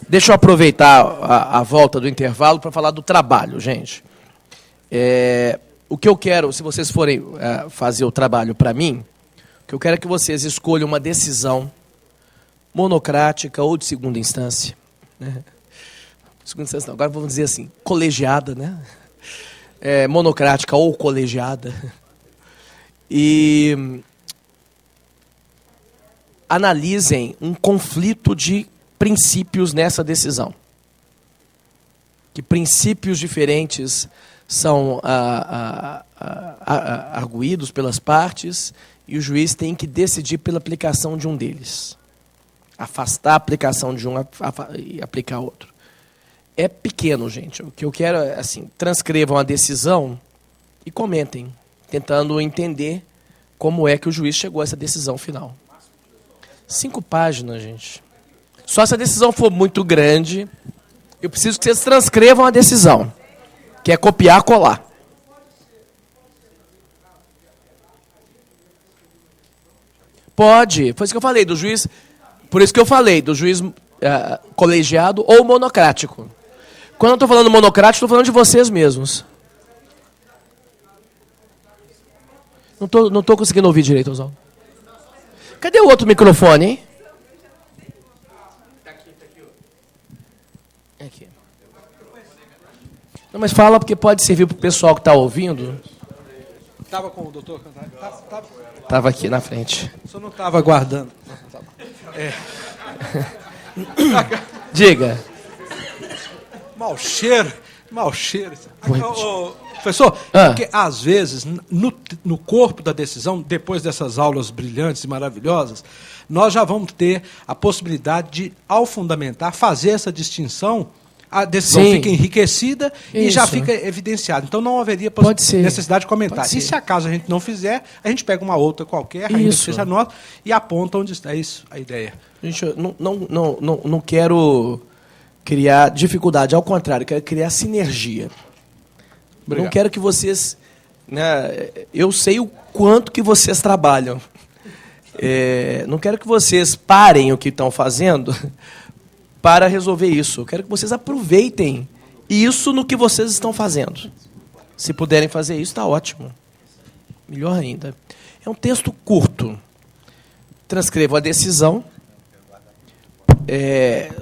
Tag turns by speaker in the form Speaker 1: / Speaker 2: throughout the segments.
Speaker 1: Deixa eu aproveitar a volta do intervalo para falar do trabalho, gente. O que eu quero, se vocês forem fazer o trabalho para mim, o que eu quero é que vocês escolham uma decisão monocrática ou de segunda instância. Né? Segunda instância não, agora vamos dizer assim, colegiada, né? Monocrática ou colegiada. E analisem um conflito de princípios nessa decisão. Que princípios diferentes são arguídos pelas partes e o juiz tem que decidir pela aplicação de um deles. Afastar a aplicação de um e aplicar outro. É pequeno, gente. O que eu quero é, assim, transcrevam a decisão e comentem, tentando entender como é que o juiz chegou a essa decisão final. 5 páginas, gente. Só se a decisão for muito grande, eu preciso que vocês transcrevam a decisão, que é copiar, colar. Pode, foi isso que eu falei, do juiz, por isso que eu falei, do juiz colegiado ou monocrático. Quando eu estou falando monocrático, estou falando de vocês mesmos. Não estou conseguindo ouvir direito, Oswaldo. Cadê o outro microfone, hein? Aqui. Não, mas fala porque pode servir para o pessoal que está ouvindo.
Speaker 2: Estava com o doutor Cantarelli?
Speaker 1: Estava aqui na frente.
Speaker 2: O senhor não estava aguardando.
Speaker 1: Diga.
Speaker 2: Mau cheiro. Professor, porque às vezes, no corpo da decisão, depois dessas aulas brilhantes e maravilhosas, nós já vamos ter a possibilidade de, ao fundamentar, fazer essa distinção, a decisão fica enriquecida e já fica evidenciada. Então não haveria necessidade de comentar. E se acaso a gente não fizer, a gente pega uma outra qualquer, ainda que seja nota, e aponta onde está a ideia.
Speaker 1: Gente, eu não quero criar dificuldade, ao contrário, eu quero criar sinergia. Obrigado. Não quero que vocês... Né, eu sei o quanto que vocês trabalham. Não quero que vocês parem o que estão fazendo para resolver isso. Eu quero que vocês aproveitem isso no que vocês estão fazendo. Se puderem fazer isso, está ótimo. Melhor ainda. É um texto curto. Transcrevo a decisão.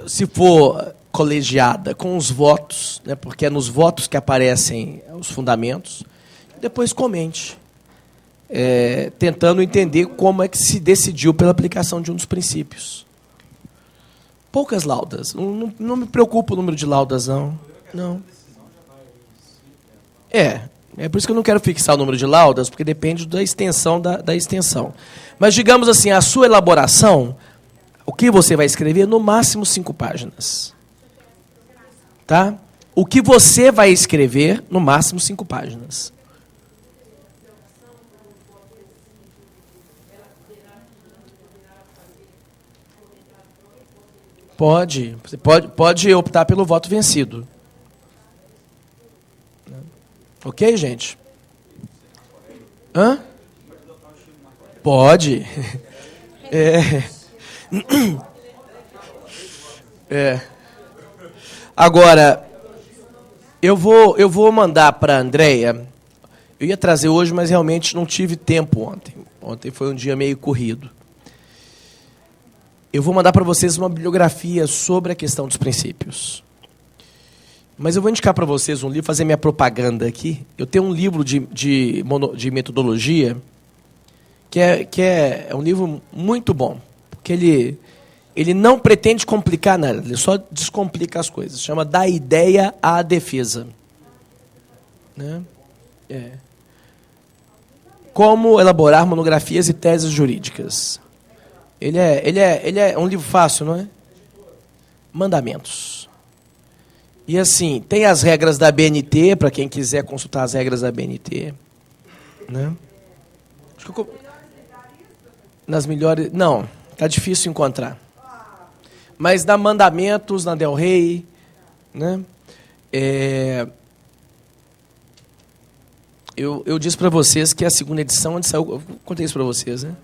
Speaker 1: Se for colegiada, com os votos, né, porque é nos votos que aparecem os fundamentos, depois comente, tentando entender como é que se decidiu pela aplicação de um dos princípios. Poucas laudas. Não me preocupa o número de laudas, não. É por isso que eu não quero fixar o número de laudas, porque depende da extensão da extensão. Mas, digamos assim, a sua elaboração, o que você vai escrever, no máximo 5 páginas. Tá? O que você vai escrever, no máximo 5 páginas. Você pode optar pelo voto vencido. Ok, gente? Hã? Pode. Agora, eu vou mandar para a Andréia. Eu ia trazer hoje, mas realmente não tive tempo ontem. Ontem foi um dia meio corrido. Eu vou mandar para vocês uma bibliografia sobre a questão dos princípios. Mas eu vou indicar para vocês um livro, fazer minha propaganda aqui. Eu tenho um livro de metodologia que é um livro muito bom, porque ele não pretende complicar nada, ele só descomplica as coisas. Chama Da Ideia à Defesa. Né? Como elaborar monografias e teses jurídicas. Ele é um livro fácil, não é? Mandamentos. E assim, tem as regras da BNT, para quem quiser consultar as regras da BNT. Né? Nas melhores... Não, está difícil encontrar. Mas dá mandamentos na Del Rey. Né? Eu disse para vocês que a segunda edição, onde saiu... Eu contei isso para vocês, né?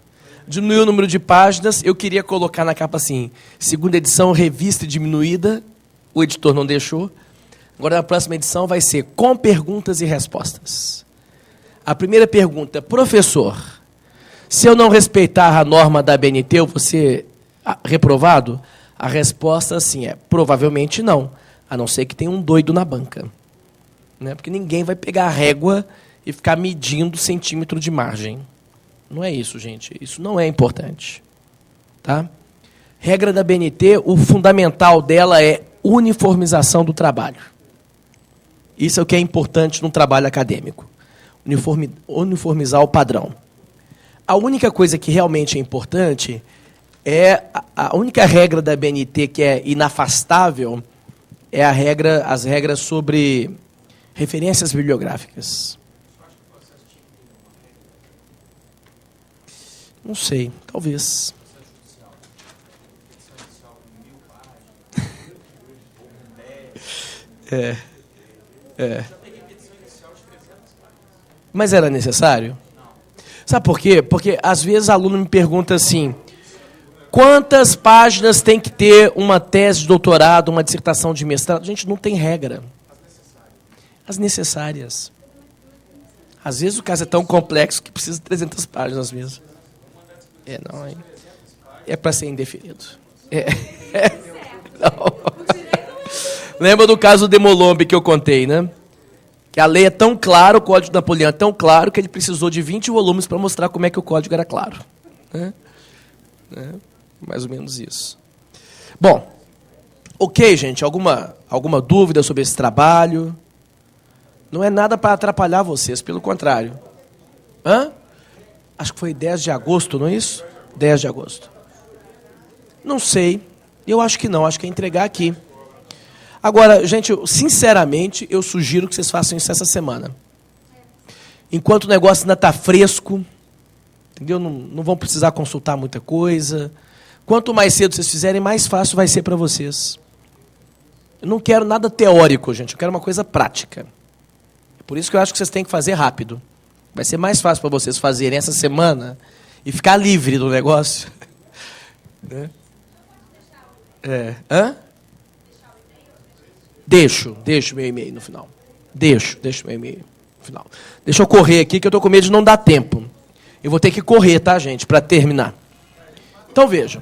Speaker 1: Diminuiu o número de páginas. Eu queria colocar na capa assim, segunda edição, revista diminuída. O editor não deixou. Agora, na próxima edição, vai ser com perguntas e respostas. A primeira pergunta, professor, se eu não respeitar a norma da ABNT, eu vou ser reprovado? A resposta, assim, é provavelmente não, a não ser que tenha um doido na banca. Né? Porque ninguém vai pegar a régua e ficar medindo centímetro de margem. Não é isso, gente. Isso não é importante. Tá? Regra da ABNT, o fundamental dela é uniformização do trabalho. Isso é o que é importante no trabalho acadêmico. Uniformizar o padrão. A única coisa que realmente é importante é a única regra da ABNT que é inafastável é as regras sobre referências bibliográficas. Não sei, talvez. Mas era necessário? Sabe por quê? Porque, às vezes, aluno me pergunta assim, quantas páginas tem que ter uma tese de doutorado, uma dissertação de mestrado? Gente, não tem regra. As necessárias. Às vezes o caso é tão complexo que precisa de 300 páginas mesmo. Não, é para ser indefinido. Lembra do caso do Demolombe que eu contei, né? Que a lei é tão clara, o Código de Napoleão é tão claro, que ele precisou de 20 volumes para mostrar como é que o código era claro. Mais ou menos isso. Bom, ok, gente, alguma dúvida sobre esse trabalho? Não é nada para atrapalhar vocês, pelo contrário. Acho que foi 10 de agosto, não é isso? 10 de agosto. Não sei, eu acho que não, acho que é entregar aqui. Agora, gente, sinceramente, eu sugiro que vocês façam isso essa semana. Enquanto o negócio ainda está fresco, entendeu? Não vão precisar consultar muita coisa. Quanto mais cedo vocês fizerem, mais fácil vai ser para vocês. Eu não quero nada teórico, gente, eu quero uma coisa prática. Por isso que eu acho que vocês têm que fazer rápido. Vai ser mais fácil para vocês fazerem essa semana e ficar livre do negócio. Deixo meu e-mail no final. Deixo meu e-mail no final. Deixa eu correr aqui, que eu estou com medo de não dar tempo. Eu vou ter que correr, tá, gente, para terminar. Então, vejam.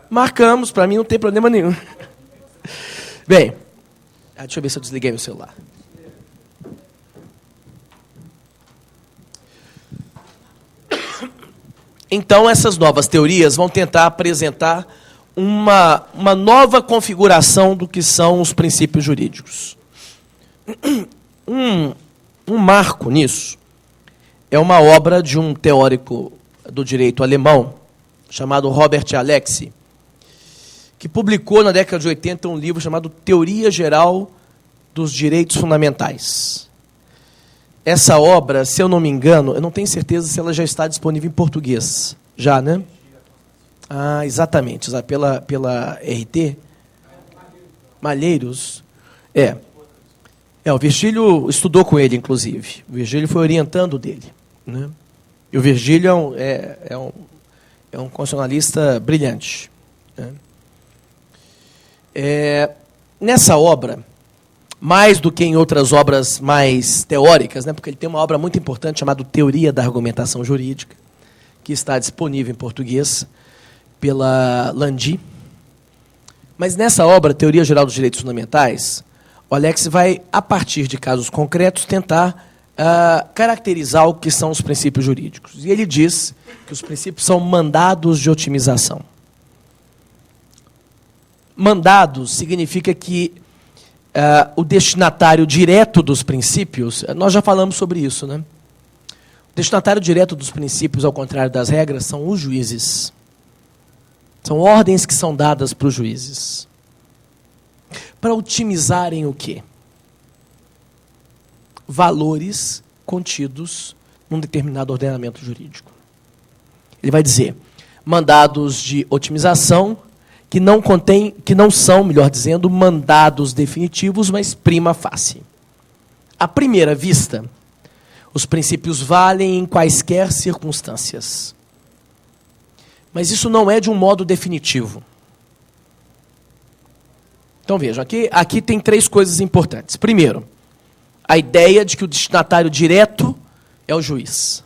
Speaker 1: Marcamos, para mim não tem problema nenhum. Bem, deixa eu ver se eu desliguei meu celular. Então, essas novas teorias vão tentar apresentar uma nova configuração do que são os princípios jurídicos. Um marco nisso é uma obra de um teórico do direito alemão, chamado Robert Alexy, que publicou na década de 80 um livro chamado Teoria Geral dos Direitos Fundamentais. Essa obra, se eu não me engano, eu não tenho certeza se ela já está disponível em português. Já, né? Exatamente. Pela RT. Malheiros. O Virgílio estudou com ele, inclusive. O Virgílio foi orientando dele. Né? E o Virgílio é um constitucionalista brilhante. Né? Nessa obra, mais do que em outras obras mais teóricas, né, porque ele tem uma obra muito importante chamada Teoria da Argumentação Jurídica, que está disponível em português pela Landi. Mas nessa obra, Teoria Geral dos Direitos Fundamentais, o Alex vai, a partir de casos concretos, tentar caracterizar o que são os princípios jurídicos. E ele diz que os princípios são mandados de otimização. Mandados significa que o destinatário direto dos princípios, nós já falamos sobre isso, né? O destinatário direto dos princípios, ao contrário das regras, são os juízes. São ordens que são dadas para os juízes. Para otimizarem o quê? Valores contidos num determinado ordenamento jurídico. Ele vai dizer, mandados de otimização que não são, melhor dizendo, mandados definitivos, mas prima facie. À primeira vista, Os princípios valem em quaisquer circunstâncias. Mas isso não é de um modo definitivo. Então vejam, aqui tem 3 coisas importantes. Primeiro, a ideia de que o destinatário direto é o juiz.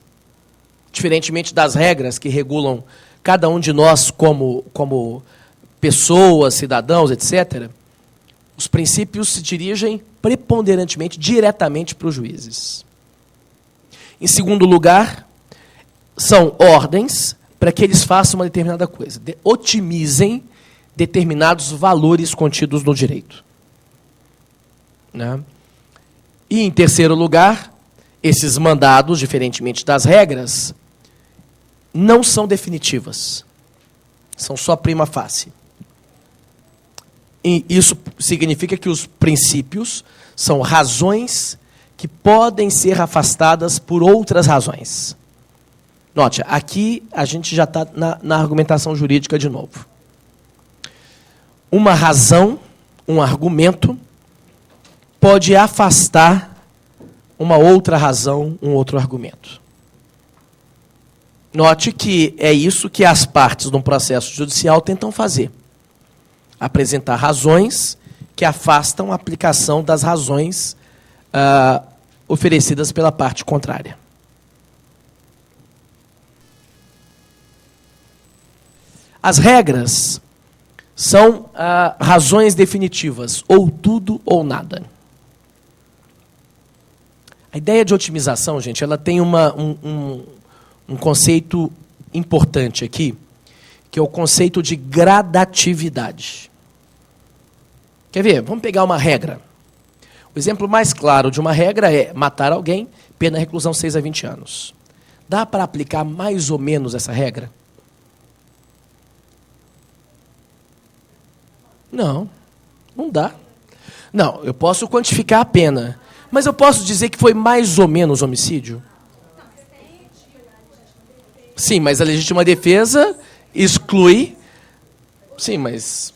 Speaker 1: Diferentemente das regras que regulam cada um de nós como pessoas, cidadãos, etc., os princípios se dirigem preponderantemente, diretamente para os juízes. Em segundo lugar, são ordens para que eles façam uma determinada coisa. Otimizem determinados valores contidos no direito. Né? E, em terceiro lugar, esses mandados, diferentemente das regras, não são definitivas. São só prima facie. E isso significa que os princípios são razões que podem ser afastadas por outras razões. Note, aqui a gente já está na argumentação jurídica de novo. Uma razão, um argumento, pode afastar uma outra razão, um outro argumento. Note que é isso que as partes de um processo judicial tentam fazer. Apresentar razões que afastam a aplicação das razões oferecidas pela parte contrária. As regras são razões definitivas, ou tudo ou nada. A ideia de otimização, gente, ela tem um conceito importante aqui, que é o conceito de gradatividade. Quer ver? Vamos pegar uma regra. O exemplo mais claro de uma regra é matar alguém, pena reclusão 6 a 20 anos. Dá para aplicar mais ou menos essa regra? Não, não dá. Não, eu posso quantificar a pena, mas eu posso dizer que foi mais ou menos homicídio? Sim, mas a legítima defesa exclui... Sim, mas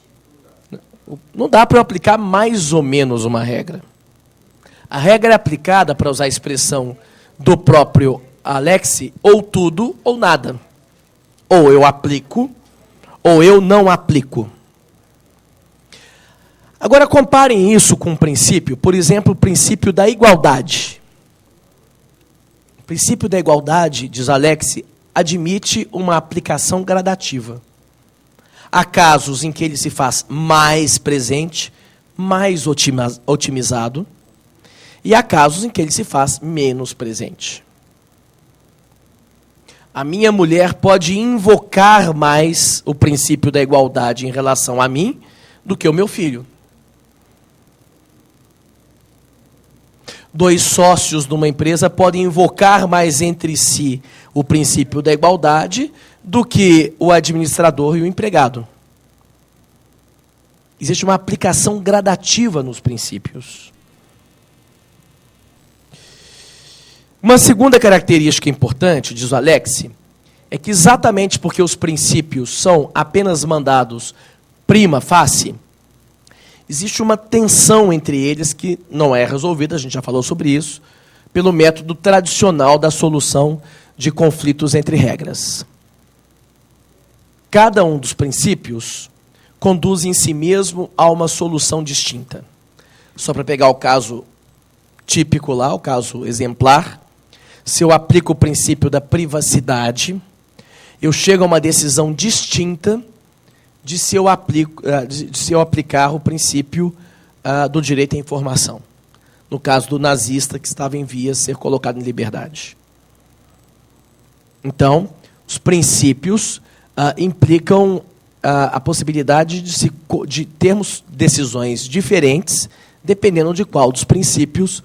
Speaker 1: não dá para eu aplicar mais ou menos uma regra. A regra é aplicada, para usar a expressão do próprio Alex, ou tudo ou nada. Ou eu aplico, ou eu não aplico. Agora, comparem isso com um princípio, por exemplo, o princípio da igualdade. O princípio da igualdade, diz Alex, admite uma aplicação gradativa. Há casos em que ele se faz mais presente, mais otimizado, e há casos em que ele se faz menos presente. A minha mulher pode invocar mais o princípio da igualdade em relação a mim do que o meu filho. 2 sócios de uma empresa podem invocar mais entre si o princípio da igualdade do que o administrador e o empregado. Existe uma aplicação gradativa nos princípios. Uma segunda característica importante, diz o Alex, é que exatamente porque os princípios são apenas mandados prima facie, existe uma tensão entre eles que não é resolvida, a gente já falou sobre isso, pelo método tradicional da solução de conflitos entre regras. Cada um dos princípios conduz em si mesmo a uma solução distinta. Só para pegar o caso típico lá, o caso exemplar, se eu aplico o princípio da privacidade, eu chego a uma decisão distinta de se eu aplicar o princípio do direito à informação. No caso do nazista que estava em vias de ser colocado em liberdade. Então, os princípios implicam a possibilidade de termos decisões diferentes, dependendo de qual dos princípios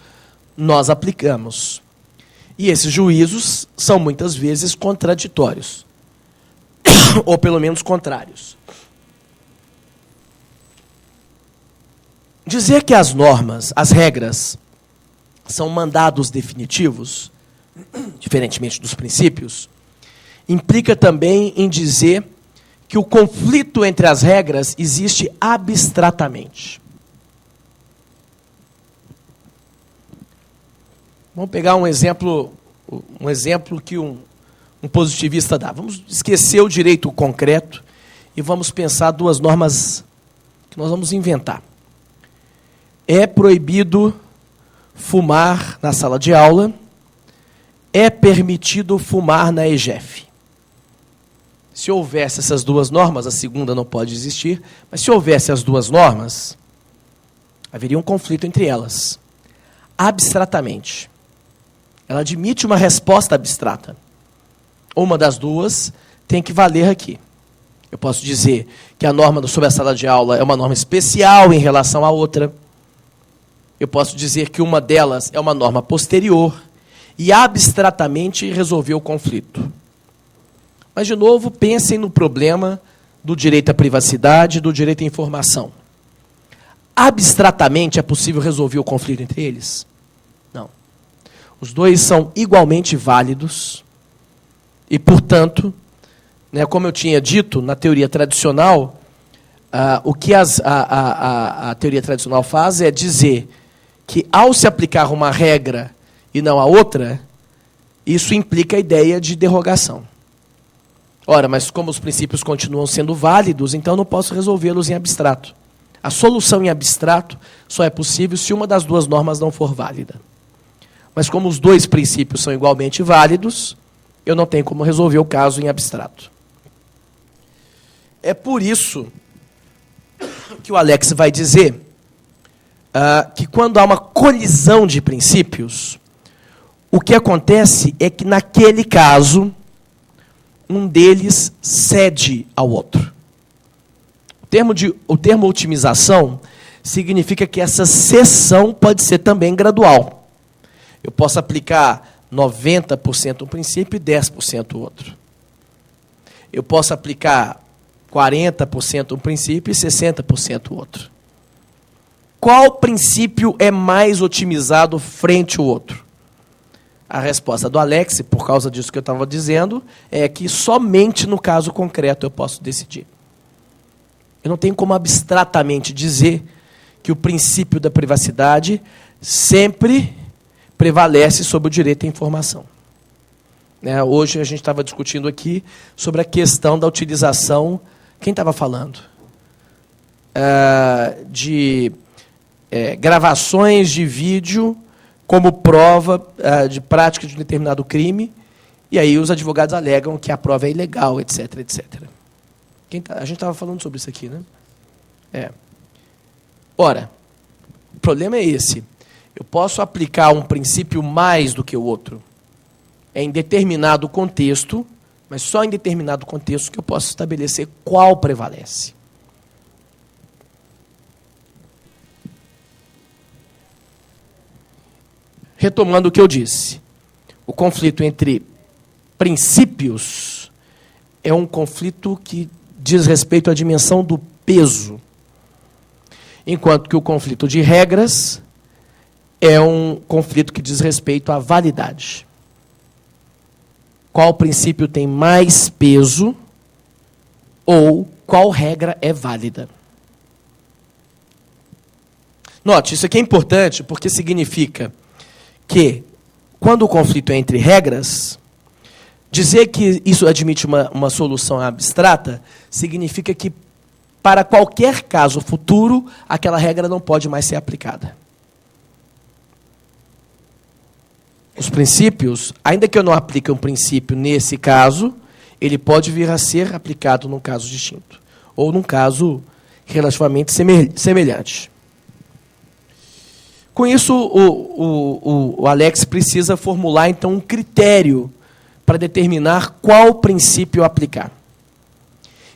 Speaker 1: nós aplicamos. E esses juízos são muitas vezes contraditórios, ou pelo menos contrários. Dizer que as normas, as regras, são mandados definitivos, diferentemente dos princípios, implica também em dizer que o conflito entre as regras existe abstratamente. Vamos pegar um exemplo um exemplo que um positivista dá. Vamos esquecer o direito concreto e vamos pensar duas normas que nós vamos inventar. É proibido fumar na sala de aula, é permitido fumar na EGEF. Se houvesse essas duas normas, a segunda não pode existir, mas se houvesse as duas normas, haveria um conflito entre elas. Abstratamente. Ela admite uma resposta abstrata. Uma das duas tem que valer aqui. Eu posso dizer que a norma sobre a sala de aula é uma norma especial em relação à outra. Eu posso dizer que uma delas é uma norma posterior e abstratamente resolver o conflito. Mas, de novo, pensem no problema do direito à privacidade e do direito à informação. Abstratamente é possível resolver o conflito entre eles? Não. Os dois são igualmente válidos e, portanto, né, como eu tinha dito, na teoria tradicional, o que a teoria tradicional faz é dizer que, ao se aplicar uma regra e não a outra, isso implica a ideia de derrogação. Ora, mas como os princípios continuam sendo válidos, então eu não posso resolvê-los em abstrato. A solução em abstrato só é possível se uma das duas normas não for válida. Mas como os dois princípios são igualmente válidos, eu não tenho como resolver o caso em abstrato. É por isso que o Alex vai dizer que quando há uma colisão de princípios, o que acontece é que, naquele caso, um deles cede ao outro. O termo otimização significa que essa cessão pode ser também gradual. Eu posso aplicar 90% um princípio e 10% o outro. Eu posso aplicar 40% um princípio e 60% o outro. Qual princípio é mais otimizado frente ao outro? A resposta do Alex, por causa disso que eu estava dizendo, é que somente no caso concreto eu posso decidir. Eu não tenho como abstratamente dizer que o princípio da privacidade sempre prevalece sobre o direito à informação. Hoje a gente estava discutindo aqui sobre a questão da utilização, quem estava falando? De gravações de vídeo como prova de prática de um determinado crime, e aí os advogados alegam que a prova é ilegal, etc, etc. A gente estava falando sobre isso aqui, né? Ora, o problema é esse. Eu posso aplicar um princípio mais do que o outro em determinado contexto, mas só em determinado contexto que eu posso estabelecer qual prevalece. Retomando o que eu disse, o conflito entre princípios é um conflito que diz respeito à dimensão do peso, enquanto que o conflito de regras é um conflito que diz respeito à validade. Qual princípio tem mais peso ou qual regra é válida? Note, isso aqui é importante porque significa que, quando o conflito é entre regras, dizer que isso admite uma solução abstrata significa que, para qualquer caso futuro, aquela regra não pode mais ser aplicada. Os princípios, ainda que eu não aplique um princípio nesse caso, ele pode vir a ser aplicado num caso distinto, ou num caso relativamente semelhante. Com isso, o Alex precisa formular, então, um critério para determinar qual princípio aplicar.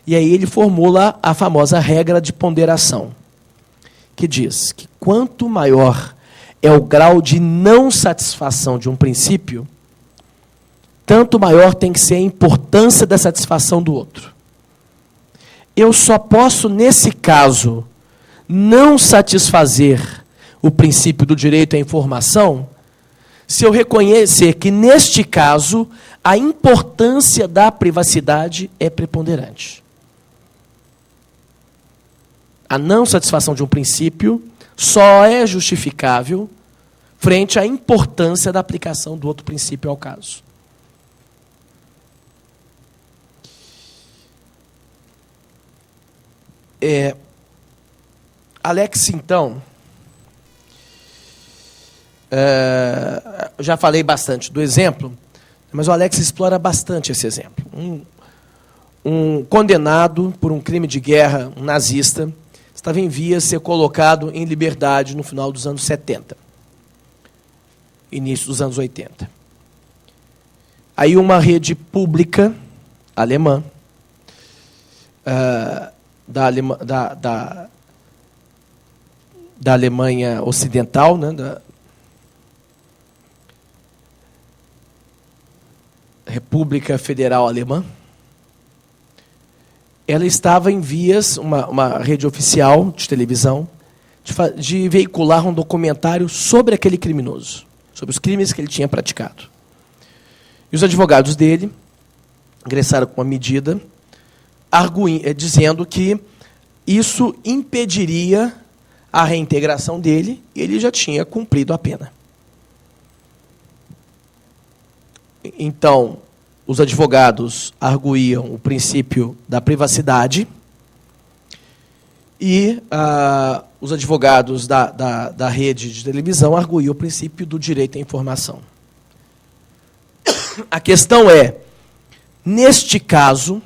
Speaker 1: E aí ele formula a famosa regra de ponderação, que diz que quanto maior é o grau de não satisfação de um princípio, tanto maior tem que ser a importância da satisfação do outro. Eu só posso, nesse caso, não satisfazer o princípio do direito à informação se eu reconhecer que, neste caso, a importância da privacidade é preponderante. A não satisfação de um princípio só é justificável frente à importância da aplicação do outro princípio ao caso. Alex, então, já falei bastante do exemplo, mas o Alex explora bastante esse exemplo. Um condenado por um crime de guerra, um nazista, estava em vias de ser colocado em liberdade no final dos anos 70, início dos anos 80. Aí uma rede pública alemã, da Alemanha Ocidental, né, da República Federal Alemã, ela estava em vias, uma rede oficial de televisão, de veicular um documentário sobre aquele criminoso, sobre os crimes que ele tinha praticado. E os advogados dele ingressaram com uma medida dizendo que isso impediria a reintegração dele, e ele já tinha cumprido a pena. Então, os advogados arguíam o princípio da privacidade e os advogados da rede de televisão arguíam o princípio do direito à informação. A questão é, neste caso,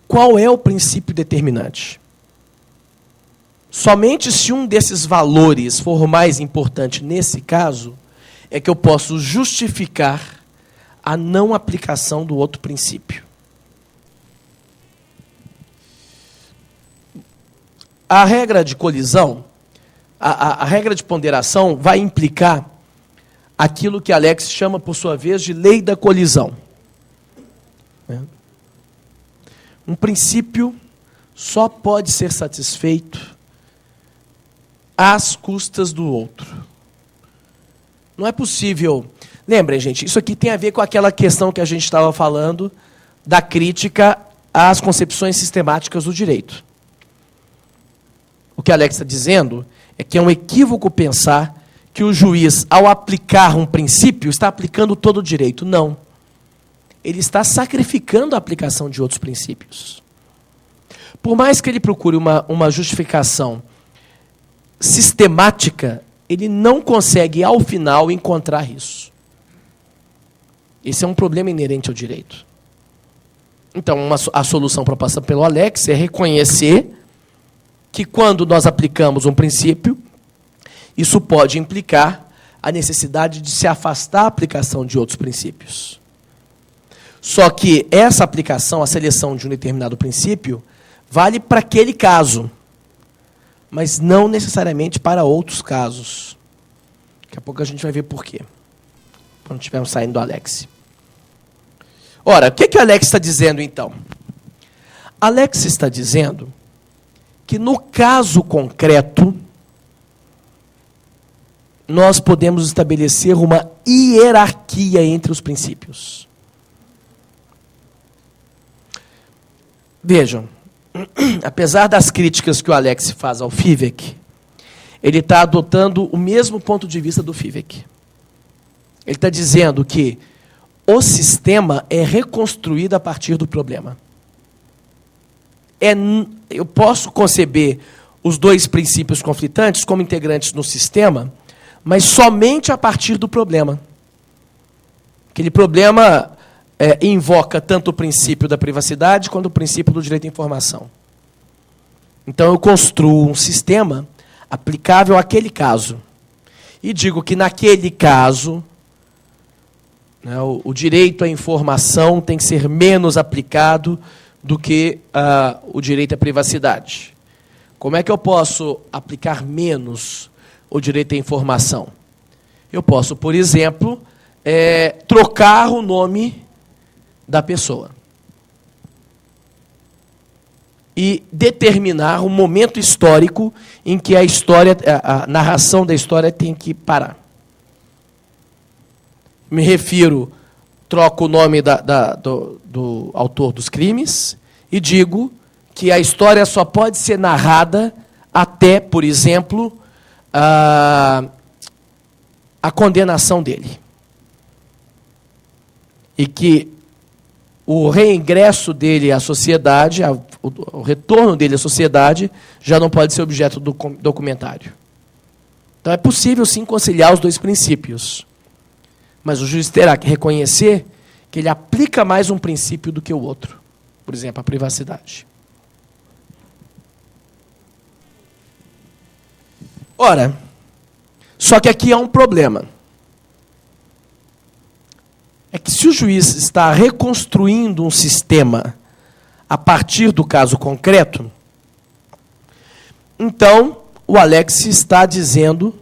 Speaker 1: qual é o princípio determinante? Somente se um desses valores for mais importante nesse caso, é que eu posso justificar a não aplicação do outro princípio. A regra de colisão, a regra de ponderação vai implicar aquilo que Alex chama, por sua vez, de lei da colisão. Um princípio só pode ser satisfeito às custas do outro. Não é possível. Lembrem, gente, isso aqui tem a ver com aquela questão que a gente estava falando da crítica às concepções sistemáticas do direito. O que Alex está dizendo é que é um equívoco pensar que o juiz, ao aplicar um princípio, está aplicando todo o direito. Não. Ele está sacrificando a aplicação de outros princípios. Por mais que ele procure uma justificação sistemática, ele não consegue, ao final, encontrar isso. Esse é um problema inerente ao direito. Então, a solução proposta pelo Alex é reconhecer que, quando nós aplicamos um princípio, isso pode implicar a necessidade de se afastar a aplicação de outros princípios. Só que essa aplicação, a seleção de um determinado princípio, vale para aquele caso, mas não necessariamente para outros casos. Daqui a pouco a gente vai ver por quê, quando estivermos saindo do Alex. Ora, o que o Alex está dizendo, então? Alex está dizendo que, no caso concreto, nós podemos estabelecer uma hierarquia entre os princípios. Vejam, apesar das críticas que o Alex faz ao Fivek, ele está adotando o mesmo ponto de vista do Fivek. Ele está dizendo que o sistema é reconstruído a partir do problema. Eu posso conceber os dois princípios conflitantes como integrantes no sistema, mas somente a partir do problema. Aquele problema invoca tanto o princípio da privacidade quanto o princípio do direito à informação. Então, eu construo um sistema aplicável àquele caso. E digo que, naquele caso, né, o direito à informação tem que ser menos aplicado do que o direito à privacidade. Como é que eu posso aplicar menos o direito à informação? Eu posso, por exemplo, trocar o nome da pessoa e determinar um momento histórico em que a narração da história tem que parar. Me refiro, troco o nome do autor dos crimes e digo que a história só pode ser narrada até, por exemplo, a condenação dele. E que o reingresso dele à sociedade, o retorno dele à sociedade, já não pode ser objeto do documentário. Então é possível, sim, conciliar os dois princípios. Mas o juiz terá que reconhecer que ele aplica mais um princípio do que o outro. Por exemplo, a privacidade. Ora, só que aqui há um problema. É que se o juiz está reconstruindo um sistema a partir do caso concreto, então o Alex está dizendo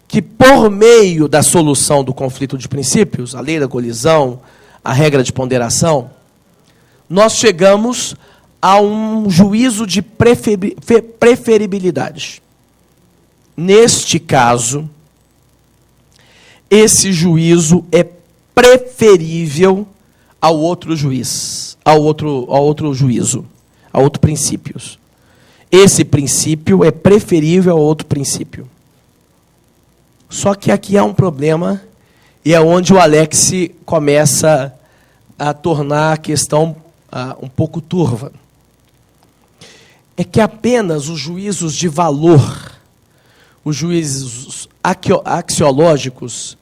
Speaker 1: que por meio da solução do conflito de princípios, a lei da colisão, a regra de ponderação, nós chegamos a um juízo de preferibilidade. Neste caso, esse juízo é preferível ao outro juiz, ao outro juízo, a outro princípio. Esse princípio é preferível ao outro princípio. Só que aqui há um problema, e é onde o Alex começa a tornar a questão um pouco turva. É que apenas os juízos de valor, os juízos axiológicos,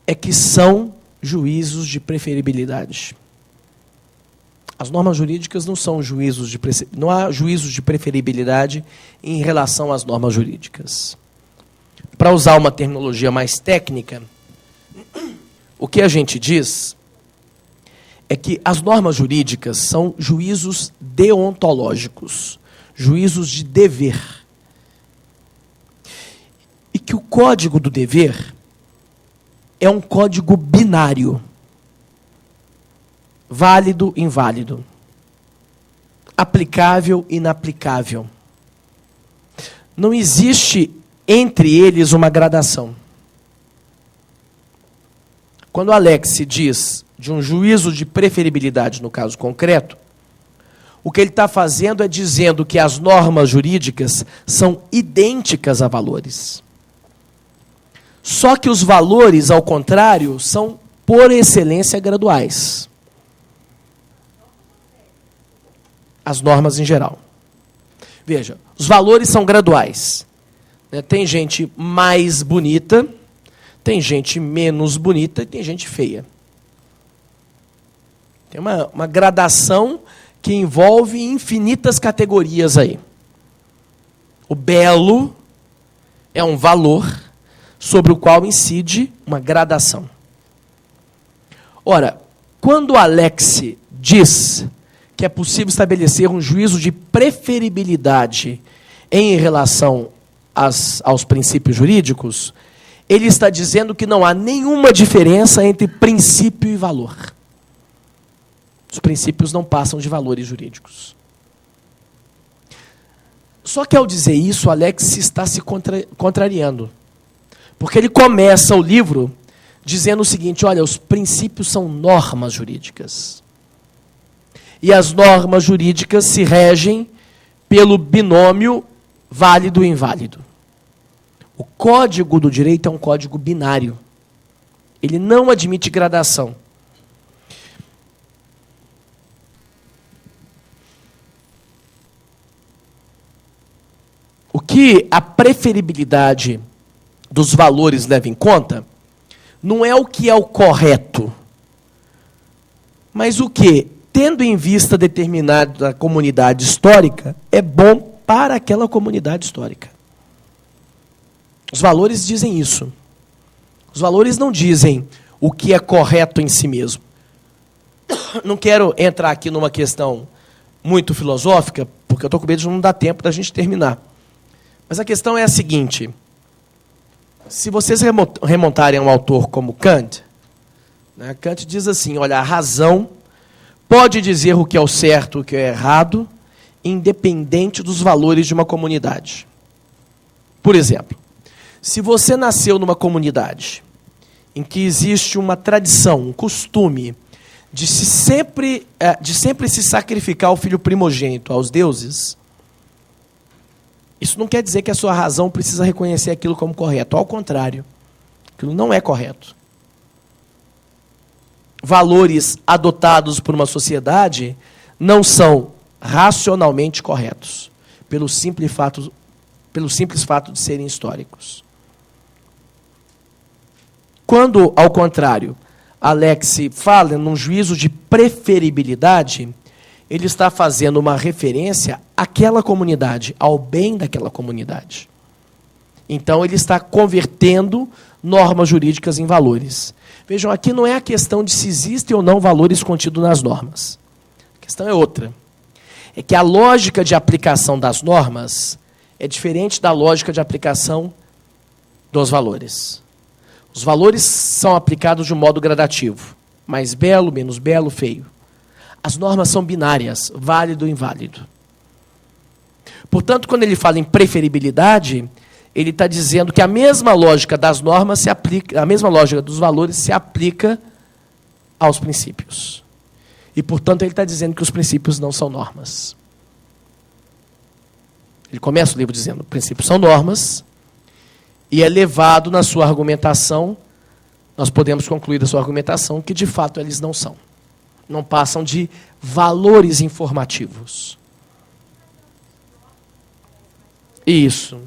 Speaker 1: é que são juízos de preferibilidade. As normas jurídicas não são juízos de não há juízos de preferibilidade em relação às normas jurídicas. Para usar uma terminologia mais técnica, o que a gente diz é que as normas jurídicas são juízos deontológicos, juízos de dever. E que o código do dever é um código binário. Válido, inválido. Aplicável, inaplicável. Não existe entre eles uma gradação. Quando Alex diz de um juízo de preferibilidade no caso concreto, o que ele está fazendo é dizendo que as normas jurídicas são idênticas a valores. Só que os valores, ao contrário, são, por excelência, graduais. As normas em geral. Veja, os valores são graduais. Tem gente mais bonita, tem gente menos bonita e tem gente feia. Tem uma gradação que envolve infinitas categorias aí. O belo é um valor sobre o qual incide uma gradação. Ora, quando Alex diz que é possível estabelecer um juízo de preferibilidade em relação aos princípios jurídicos, ele está dizendo que não há nenhuma diferença entre princípio e valor. Os princípios não passam de valores jurídicos. Só que ao dizer isso, Alex está se contrariando. Porque ele começa o livro dizendo o seguinte: olha, os princípios são normas jurídicas. E as normas jurídicas se regem pelo binômio válido e inválido. O código do direito é um código binário. Ele não admite gradação. O que a preferibilidade dos valores leva em conta não é o que é o correto, mas o que, tendo em vista determinada comunidade histórica, é bom para aquela comunidade histórica. Os valores dizem isso. Os valores não dizem o que é correto em si mesmo. Não quero entrar aqui numa questão muito filosófica, porque eu estou com medo de não dar tempo da gente terminar. Mas a questão é a seguinte: se vocês remontarem a um autor como Kant, né, Kant diz assim, olha, a razão pode dizer o que é o certo e o que é errado, independente dos valores de uma comunidade. Por exemplo, se você nasceu numa comunidade em que existe uma tradição, um costume de sempre se sacrificar o filho primogênito aos deuses, isso não quer dizer que a sua razão precisa reconhecer aquilo como correto. Ao contrário, Aquilo não é correto. Valores adotados por uma sociedade não são racionalmente corretos, pelo simples fato de serem históricos. Quando, ao contrário, Alex fala num juízo de preferibilidade, ele está fazendo uma referência àquela comunidade, ao bem daquela comunidade. Então, ele está convertendo normas jurídicas em valores. Vejam, aqui não é a questão de se existem ou não valores contidos nas normas. A questão é outra. É que a lógica de aplicação das normas é diferente da lógica de aplicação dos valores. Os valores são aplicados de um modo gradativo. Mais belo, menos belo, feio. As normas são binárias, válido e inválido. Portanto, quando ele fala em preferibilidade, ele está dizendo que a mesma lógica das normas se aplica, a mesma lógica dos valores se aplica aos princípios. E, portanto, ele está dizendo que os princípios não são normas. Ele começa o livro dizendo que princípios são normas, e é levado na sua argumentação, nós podemos concluir da sua argumentação, que de fato eles não são. Não passam de valores informativos. Isso.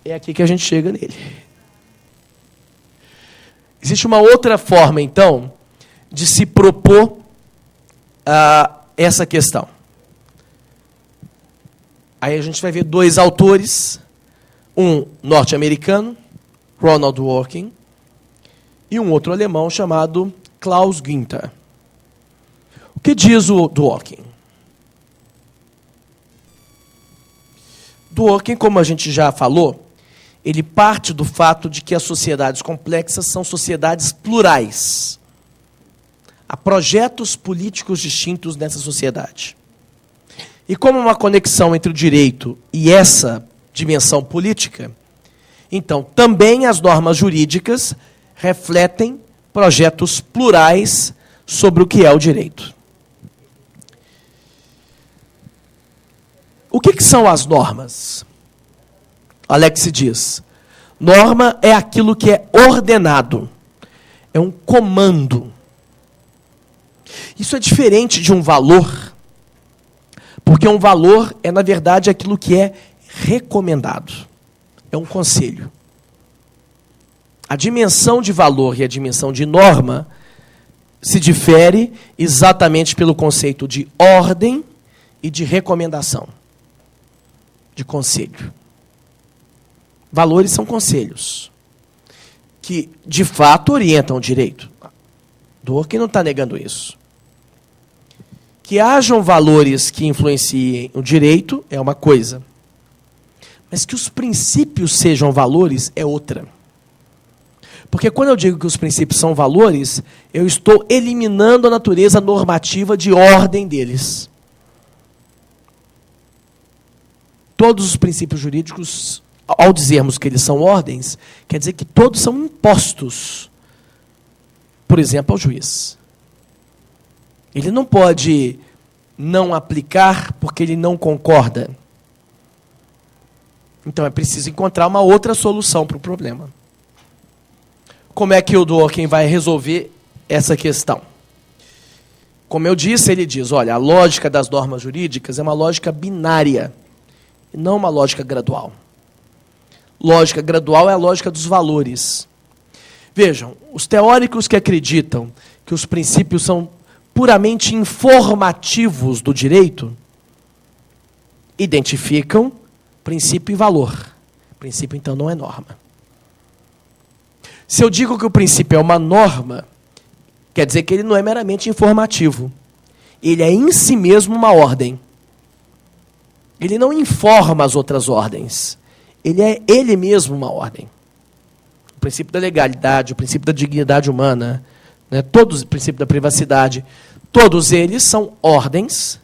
Speaker 1: É aqui que a gente chega nele. Existe uma outra forma, então, de se propor essa questão. Aí a gente vai ver dois autores, um norte-americano, Ronald Dworkin, e um outro alemão chamado Klaus Günther. O que diz o Dworkin? Dworkin, como a gente já falou, ele parte do fato de que as sociedades complexas são sociedades plurais. Há projetos políticos distintos nessa sociedade. E como uma conexão entre o direito e essa dimensão política, então também as normas jurídicas refletem projetos plurais sobre o que é o direito. O que são as normas? Alex diz, norma é aquilo que é ordenado, é um comando. Isso é diferente de um valor, porque um valor é, na verdade, aquilo que é recomendado, é um conselho. A dimensão de valor e a dimensão de norma se difere exatamente pelo conceito de ordem e de recomendação, de conselho. Valores são conselhos, que, de fato, orientam o direito. Dworkin não está negando isso. Que hajam valores que influenciem o direito é uma coisa, mas que os princípios sejam valores é outra. Porque quando eu digo que os princípios são valores, eu estou eliminando a natureza normativa de ordem deles. Todos os princípios jurídicos, ao dizermos que eles são ordens, quer dizer que todos são impostos, por exemplo, ao juiz. Ele não pode não aplicar porque ele não concorda. Então é preciso encontrar uma outra solução para o problema. Como é que o Dworkin vai resolver essa questão? Como eu disse, ele diz, olha, a lógica das normas jurídicas é uma lógica binária, e não uma lógica gradual. Lógica gradual é a lógica dos valores. Vejam, os teóricos que acreditam que os princípios são puramente informativos do direito, identificam princípio e valor. Princípio, então, não é norma. Se eu digo que o princípio é uma norma, quer dizer que ele não é meramente informativo. Ele é em si mesmo uma ordem. Ele não informa as outras ordens. Ele é ele mesmo uma ordem. O princípio da legalidade, o princípio da dignidade humana, né, todos, o princípio da privacidade, todos eles são ordens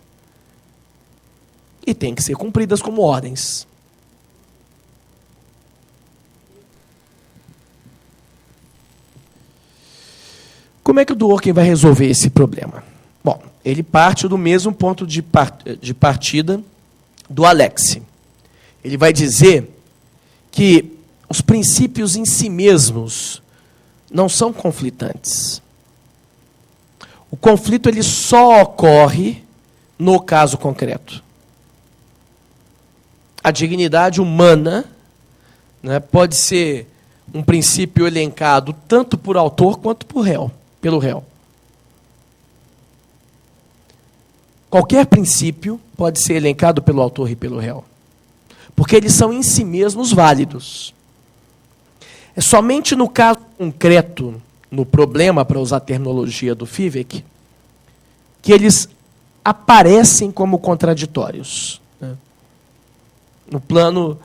Speaker 1: e têm que ser cumpridas como ordens. Como é que o Dworkin vai resolver esse problema? Bom, ele parte do mesmo ponto de partida do Alex. Ele vai dizer que os princípios em si mesmos não são conflitantes. O conflito ele só ocorre no caso concreto. A dignidade humana, né, pode ser um princípio elencado tanto por autor quanto pelo réu. Qualquer princípio pode ser elencado pelo autor e pelo réu, porque eles são em si mesmos válidos. É somente no caso concreto, no problema, para usar a terminologia do Vivek, que eles aparecem como contraditórios, né? No plano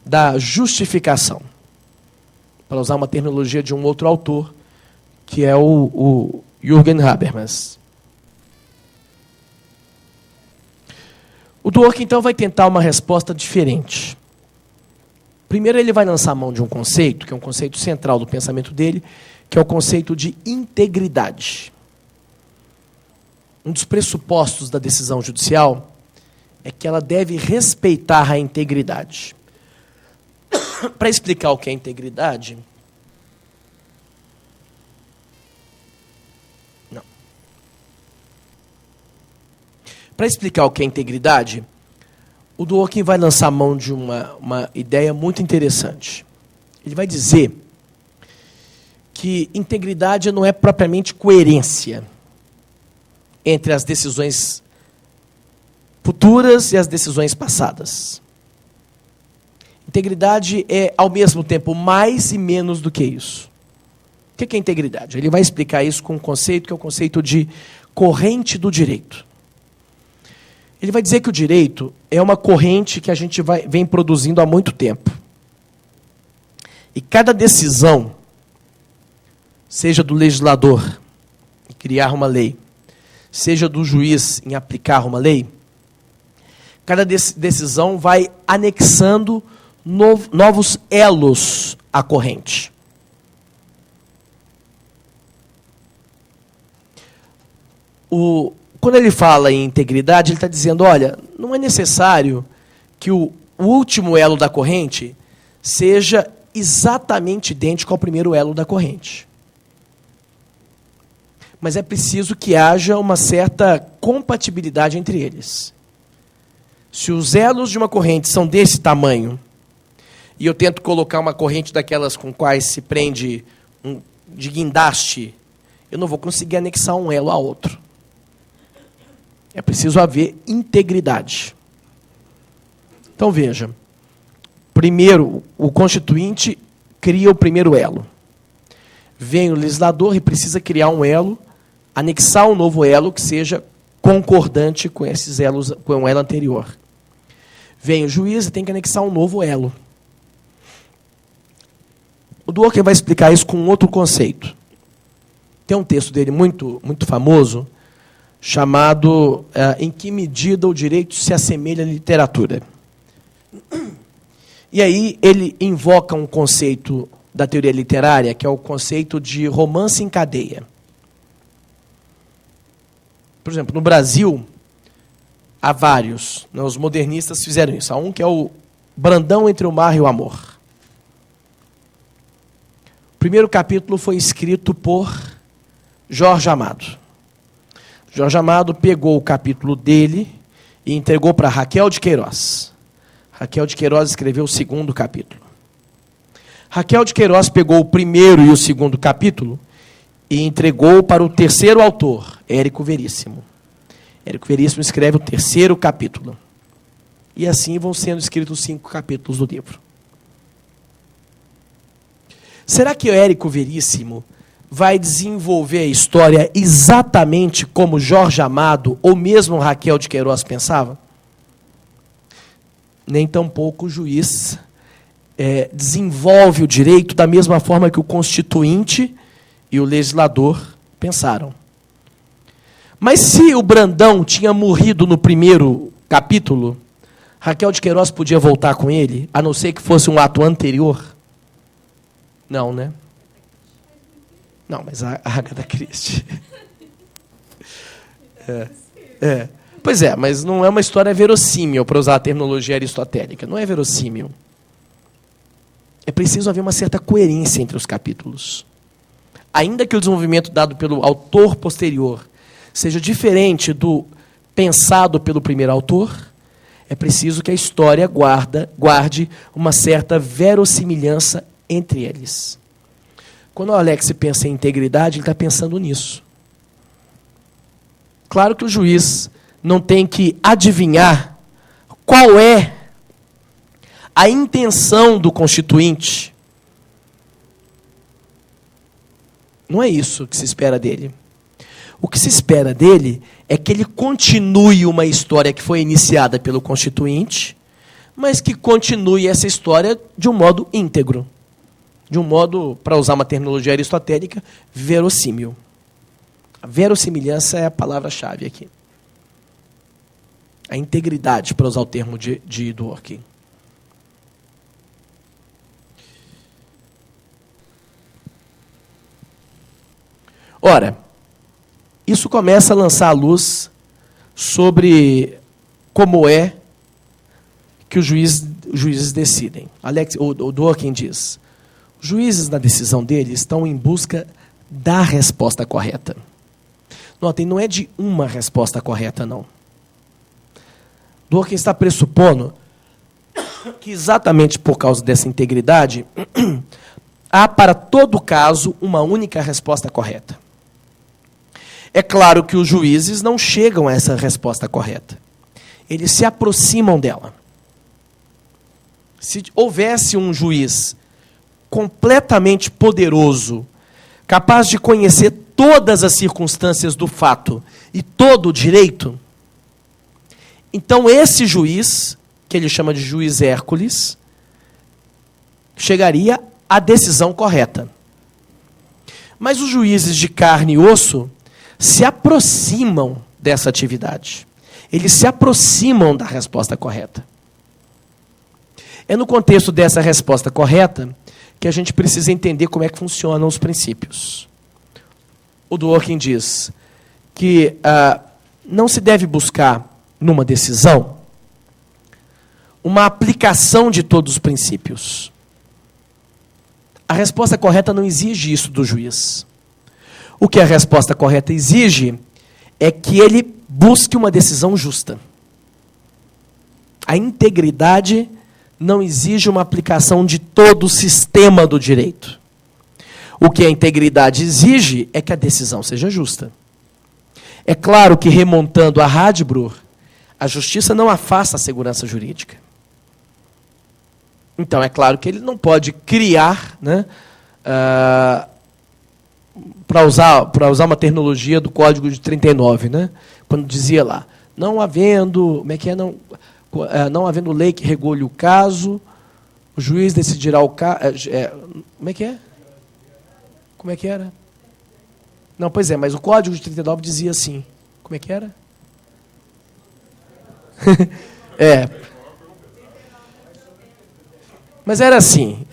Speaker 1: da justificação, para usar uma terminologia de um outro autor, que é o Jürgen Habermas. O Dworkin, então, vai tentar uma resposta diferente. Primeiro, ele vai lançar a mão de um conceito, que é um conceito central do pensamento dele, que é o conceito de integridade. Um dos pressupostos da decisão judicial é que ela deve respeitar a integridade. Para explicar o que é integridade... Não. Para explicar o que é integridade, o Dworkin vai lançar a mão de uma ideia muito interessante. Ele vai dizer que integridade não é propriamente coerência entre as decisões futuras e as decisões passadas. Integridade é, ao mesmo tempo, mais e menos do que isso. O que é integridade? Ele vai explicar isso com um conceito que é o conceito de corrente do direito. Ele vai dizer que o direito é uma corrente que a gente vem produzindo há muito tempo. E cada decisão, seja do legislador em criar uma lei, seja do juiz em aplicar uma lei, cada decisão vai anexando novos elos à corrente. Quando ele fala em integridade, ele está dizendo, olha, não é necessário que o último elo da corrente seja exatamente idêntico ao primeiro elo da corrente. Mas é preciso que haja uma certa compatibilidade entre eles. Se os elos de uma corrente são desse tamanho, e eu tento colocar uma corrente daquelas com quais se prende de guindaste, eu não vou conseguir anexar um elo a outro. É preciso haver integridade. Então, veja. Primeiro, o constituinte cria o primeiro elo. Vem o legislador e precisa criar um elo, anexar um novo elo que seja concordante com esses elos, com o elo anterior. Vem o juiz e tem que anexar um novo elo. O Dworkin vai explicar isso com um outro conceito. Tem um texto dele muito famoso, chamado Em que medida o direito se assemelha à literatura. E aí ele invoca um conceito da teoria literária, que é o conceito de romance em cadeia. Por exemplo, no Brasil, há vários, né, os modernistas fizeram isso. Há um que é o Brandão entre o Mar e o Amor. O primeiro capítulo foi escrito por Jorge Amado. Jorge Amado pegou o capítulo dele e entregou para Raquel de Queiroz. Raquel de Queiroz escreveu o segundo capítulo. Raquel de Queiroz pegou o primeiro e o segundo capítulo e entregou para o terceiro autor, Érico Veríssimo. Érico Veríssimo escreve o terceiro capítulo. E assim vão sendo escritos 5 capítulos do livro. Será que o Érico Veríssimo vai desenvolver a história exatamente como Jorge Amado ou mesmo Raquel de Queiroz pensava? Nem tampouco o juiz desenvolve o direito da mesma forma que o constituinte e o legislador pensaram. Mas se o Brandão tinha morrido no primeiro capítulo, Raquel de Queiroz podia voltar com ele, a não ser que fosse um ato anterior? Não, né? Não, mas a Agatha Christie. Pois é, mas não é uma história verossímil, para usar a terminologia aristotélica. Não é verossímil. é preciso haver uma certa coerência entre os capítulos. Ainda que o desenvolvimento dado pelo autor posterior seja diferente do pensado pelo primeiro autor, é preciso que a história guarde uma certa verossimilhança entre eles. Quando o Alex pensa em integridade, ele está pensando nisso. Claro que o juiz não tem que adivinhar qual é a intenção do constituinte. Não é isso que se espera dele. O que se espera dele é que ele continue uma história que foi iniciada pelo constituinte, mas que continue essa história de um modo íntegro. De um modo, para usar uma terminologia aristotélica, verossímil. A verossimilhança é a palavra-chave aqui. A integridade, para usar o termo de Dworkin. Ora, isso começa a lançar a luz sobre como é que os juízes decidem. O Dworkin diz: os juízes, na decisão deles, estão em busca da resposta correta. Notem, não é de uma resposta correta, não. Dworkin está pressupondo que, exatamente por causa dessa integridade, há para todo caso uma única resposta correta. É claro que os juízes não chegam a essa resposta correta. Eles se aproximam dela. Se houvesse um juiz completamente poderoso, capaz de conhecer todas as circunstâncias do fato e todo o direito, então esse juiz, que ele chama de juiz Hércules, chegaria à decisão correta. Mas os juízes de carne e osso se aproximam dessa atividade. Eles se aproximam da resposta correta. É no contexto dessa resposta correta que a gente precisa entender como é que funcionam os princípios. O Dworkin diz que não se deve buscar, numa decisão, uma aplicação de todos os princípios. A resposta correta não exige isso do juiz. O que a resposta correta exige é que ele busque uma decisão justa. A integridade não exige uma aplicação de todo o sistema do direito. O que a integridade exige é que a decisão seja justa. É claro que, remontando a Radbruch, a justiça não afasta a segurança jurídica. Então, é claro que ele não pode criar, né, para usar uma terminologia do Código de 39, né, quando dizia lá, não havendo lei que regule o caso, o juiz decidirá o caso. Como é que é? Como é que era? Não, pois é, mas o Código de 39 dizia assim. Como é que era? Mas era assim,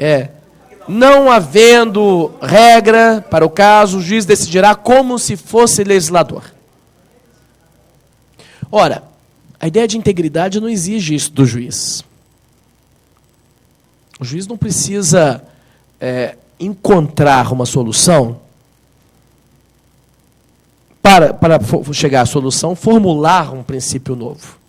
Speaker 1: não havendo regra para o caso, o juiz decidirá como se fosse legislador. Ora, a ideia de integridade não exige isso do juiz. O juiz não precisa encontrar uma solução para chegar à solução, formular um princípio novo.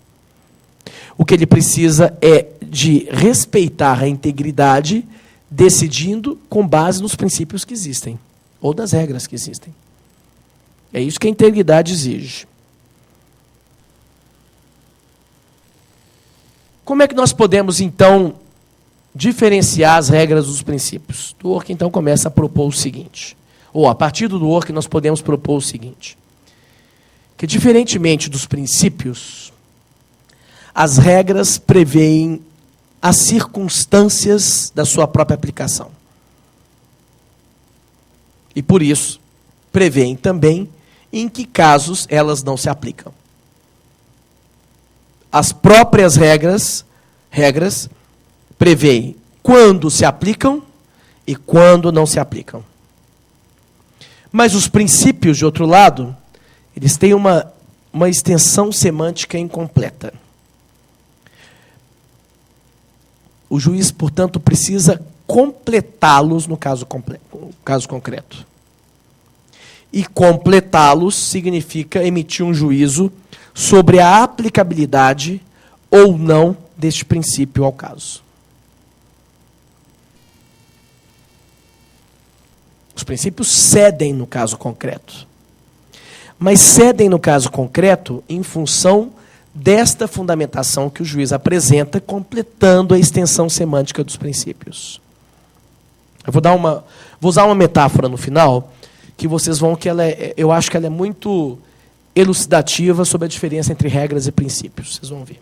Speaker 1: O que ele precisa é de respeitar a integridade, decidindo com base nos princípios que existem, ou das regras que existem. É isso que a integridade exige. Como é que nós podemos, então, diferenciar as regras dos princípios? Dworkin, então, começa a propor o seguinte, ou a partir do Dworkin nós podemos propor o seguinte, que, diferentemente dos princípios, as regras preveem as circunstâncias da sua própria aplicação. E, por isso, preveem também em que casos elas não se aplicam. As próprias regras preveem quando se aplicam e quando não se aplicam. Mas os princípios, de outro lado, eles têm uma extensão semântica incompleta. O juiz, portanto, precisa completá-los no caso concreto. E completá-los significa emitir um juízo sobre a aplicabilidade ou não deste princípio ao caso. Os princípios cedem no caso concreto. Mas cedem no caso concreto em função desta fundamentação que o juiz apresenta, completando a extensão semântica dos princípios. Eu vou usar uma metáfora no final, que vocês vão que eu acho que ela é muito elucidativa sobre a diferença entre regras e princípios. Vocês vão ver.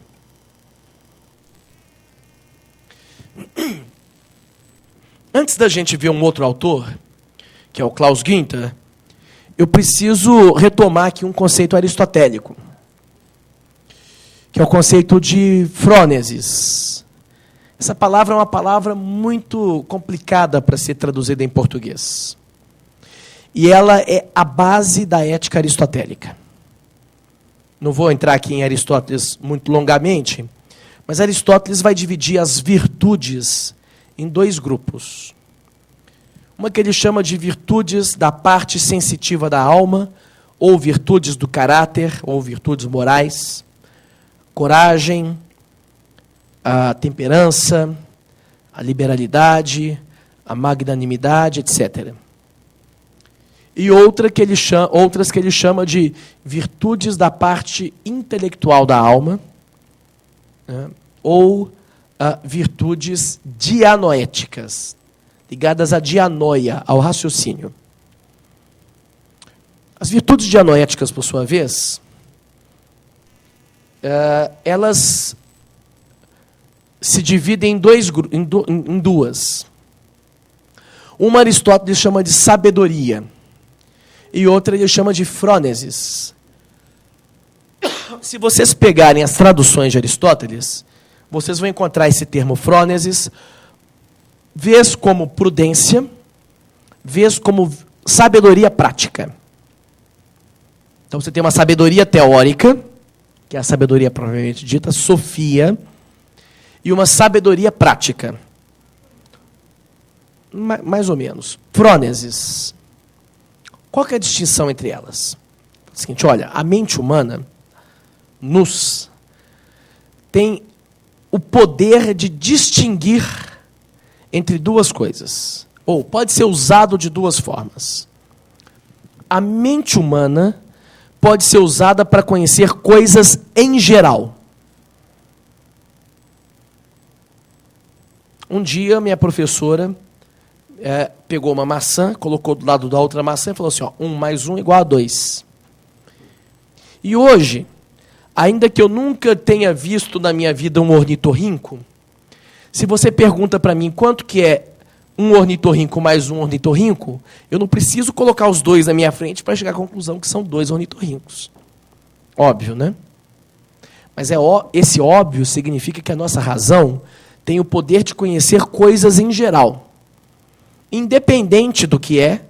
Speaker 1: Antes da gente ver um outro autor, que é o Klaus Günther, eu preciso retomar aqui um conceito aristotélico, que é o conceito de frônesis. Essa palavra é uma palavra muito complicada para ser traduzida em português. E ela é a base da ética aristotélica. Não vou entrar aqui em Aristóteles muito longamente, mas Aristóteles vai dividir as virtudes em dois grupos. Uma que ele chama de virtudes da parte sensitiva da alma, ou virtudes do caráter, ou virtudes morais, coragem, a temperança, a liberalidade, a magnanimidade, etc. E outras que ele chama de virtudes da parte intelectual da alma, né, ou virtudes dianoéticas, ligadas à dianoia, ao raciocínio. As virtudes dianoéticas, por sua vez, elas se dividem em duas. Uma Aristóteles chama de sabedoria, e outra ele chama de frônesis. Se vocês pegarem as traduções de Aristóteles, vocês vão encontrar esse termo frônesis, vez como prudência, vez como sabedoria prática. Então você tem uma sabedoria teórica, que é a sabedoria propriamente dita, sofia, e uma sabedoria prática. Mais ou menos. Frônesis. Qual que é a distinção entre elas? É o seguinte, olha, a mente humana, tem o poder de distinguir entre duas coisas. Ou pode ser usado de duas formas. A mente humana pode ser usada para conhecer coisas em geral. Um dia, minha professora pegou uma maçã, colocou do lado da outra maçã e falou assim, 1 mais 1 igual a 2. E hoje, ainda que eu nunca tenha visto na minha vida um ornitorrinco, se você pergunta para mim quanto que é um ornitorrinco mais um ornitorrinco, eu não preciso colocar os dois na minha frente para chegar à conclusão que são 2 ornitorrincos. Óbvio, né? Mas esse óbvio significa que a nossa razão tem o poder de conhecer coisas em geral. Independente do que é,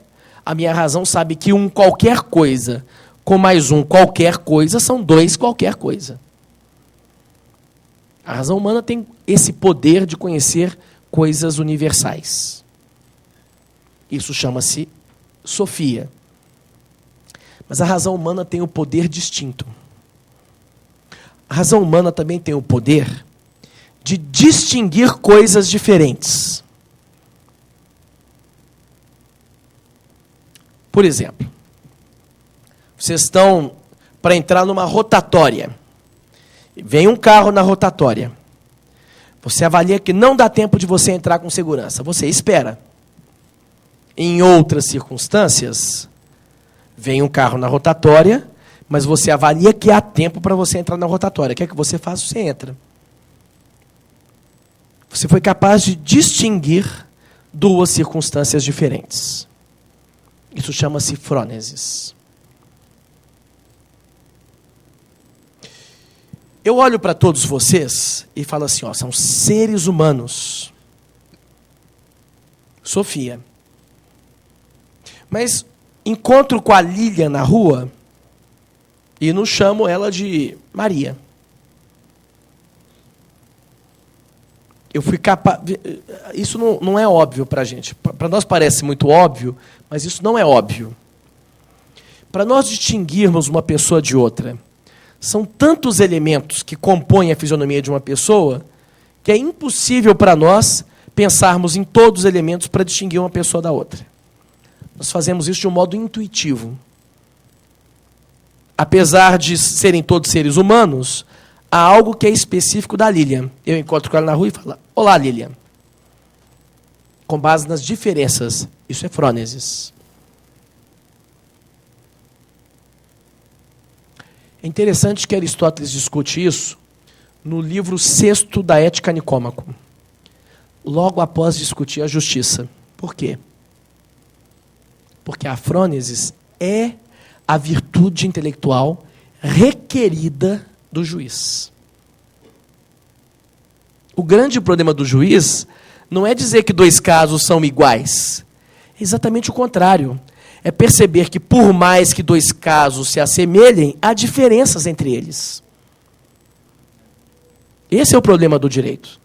Speaker 1: a minha razão sabe que um qualquer coisa com mais um qualquer coisa são 2 qualquer coisa. A razão humana tem esse poder de conhecer coisas universais. Isso chama-se sofia. Mas a razão humana tem o poder distinto. A razão humana também tem o poder de distinguir coisas diferentes. Por exemplo, vocês estão para entrar numa rotatória. Vem um carro na rotatória. Você avalia que não dá tempo de você entrar com segurança. Você espera. Em outras circunstâncias, vem um carro na rotatória, mas você avalia que há tempo para você entrar na rotatória. O que é que você faz? Você entra. Você foi capaz de distinguir 2 circunstâncias diferentes. Isso chama-se frônesis. Eu olho para todos vocês e falo assim, são seres humanos. Sofia. Mas encontro com a Lília na rua e não chamo ela de Maria. eu fui capaz... Isso não é óbvio para a gente. Para nós parece muito óbvio, mas isso não é óbvio. Para nós distinguirmos uma pessoa de outra, são tantos elementos que compõem a fisionomia de uma pessoa que é impossível para nós pensarmos em todos os elementos para distinguir uma pessoa da outra. Nós fazemos isso de um modo intuitivo. Apesar de serem todos seres humanos, há algo que é específico da Lilian. Eu encontro com ela na rua e falo: olá, Lilian. Com base nas diferenças. Isso é frônesis. É interessante que Aristóteles discute isso no livro 6º da Ética Nicômaco, logo após discutir a justiça. Por quê? Porque a frônesis é a virtude intelectual requerida do juiz. O grande problema do juiz não é dizer que dois casos são iguais. É exatamente o contrário. É perceber que, por mais que dois casos se assemelhem, há diferenças entre eles. Esse é o problema do direito.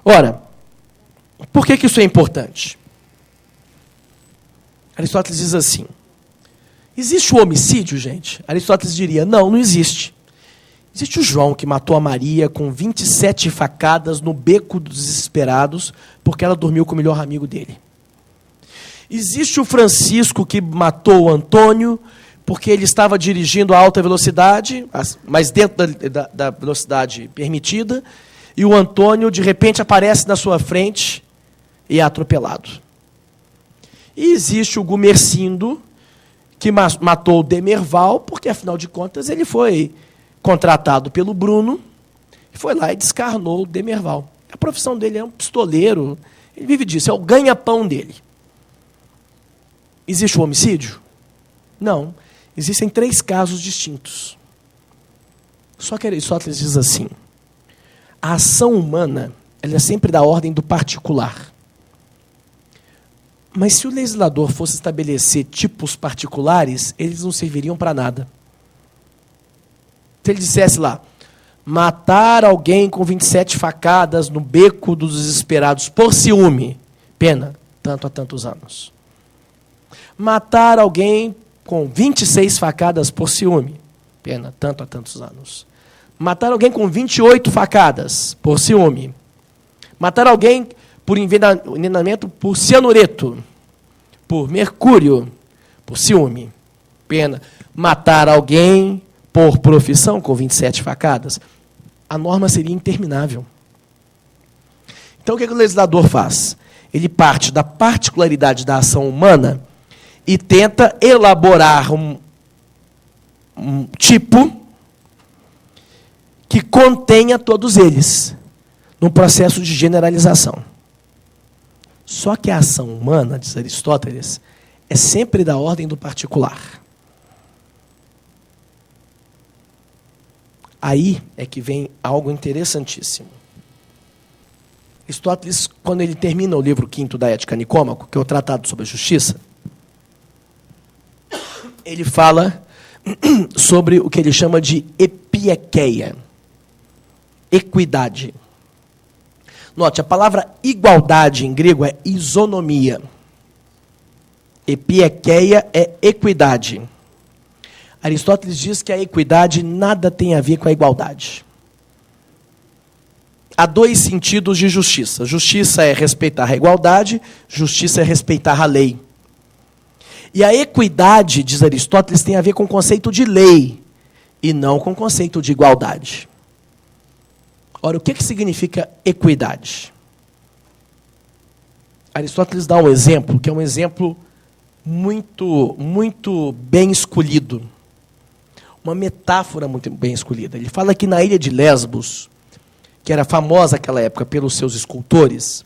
Speaker 1: Ora, por que isso é importante? Aristóteles diz assim: existe o homicídio, gente? Aristóteles diria: não existe. Existe o João, que matou a Maria com 27 facadas no beco dos desesperados, porque ela dormiu com o melhor amigo dele. Existe o Francisco, que matou o Antônio, porque ele estava dirigindo a alta velocidade, mas dentro da velocidade permitida, e o Antônio, de repente, aparece na sua frente e é atropelado. E existe o Gumercindo, que matou o Demerval, porque, afinal de contas, ele foi contratado pelo Bruno, e foi lá e descarnou o Demerval. A profissão dele é um pistoleiro, ele vive disso, é o ganha-pão dele. Existe o homicídio? Não. Existem 3 casos distintos. Só que Aristóteles diz assim: a ação humana ela é sempre da ordem do particular. Mas se o legislador fosse estabelecer tipos particulares, eles não serviriam para nada. Se ele dissesse lá: matar alguém com 27 facadas no beco dos desesperados por ciúme, pena, tanto a tantos anos. Matar alguém com 26 facadas por ciúme, pena, tanto a tantos anos. Matar alguém com 28 facadas por ciúme. Matar alguém por envenenamento por cianureto, por mercúrio, por ciúme, pena. Matar alguém por profissão com 27 facadas, a norma seria interminável. Então, o que o legislador faz? Ele parte da particularidade da ação humana e tenta elaborar um tipo que contenha todos eles, num processo de generalização. Só que a ação humana, diz Aristóteles, é sempre da ordem do particular. Aí é que vem algo interessantíssimo. Aristóteles, quando ele termina o livro 5º da Ética Nicômaco, que é o Tratado sobre a Justiça, ele fala sobre o que ele chama de epieikeia, equidade. Note, a palavra igualdade em grego é isonomia. Epieikeia é equidade. Aristóteles diz que a equidade nada tem a ver com a igualdade. Há 2 sentidos de justiça. Justiça é respeitar a igualdade, justiça é respeitar a lei. E a equidade, diz Aristóteles, tem a ver com o conceito de lei e não com o conceito de igualdade. Ora, o que significa equidade? Aristóteles dá um exemplo, que é um exemplo muito bem escolhido. Uma metáfora muito bem escolhida. Ele fala que na ilha de Lesbos, que era famosa naquela época pelos seus escultores,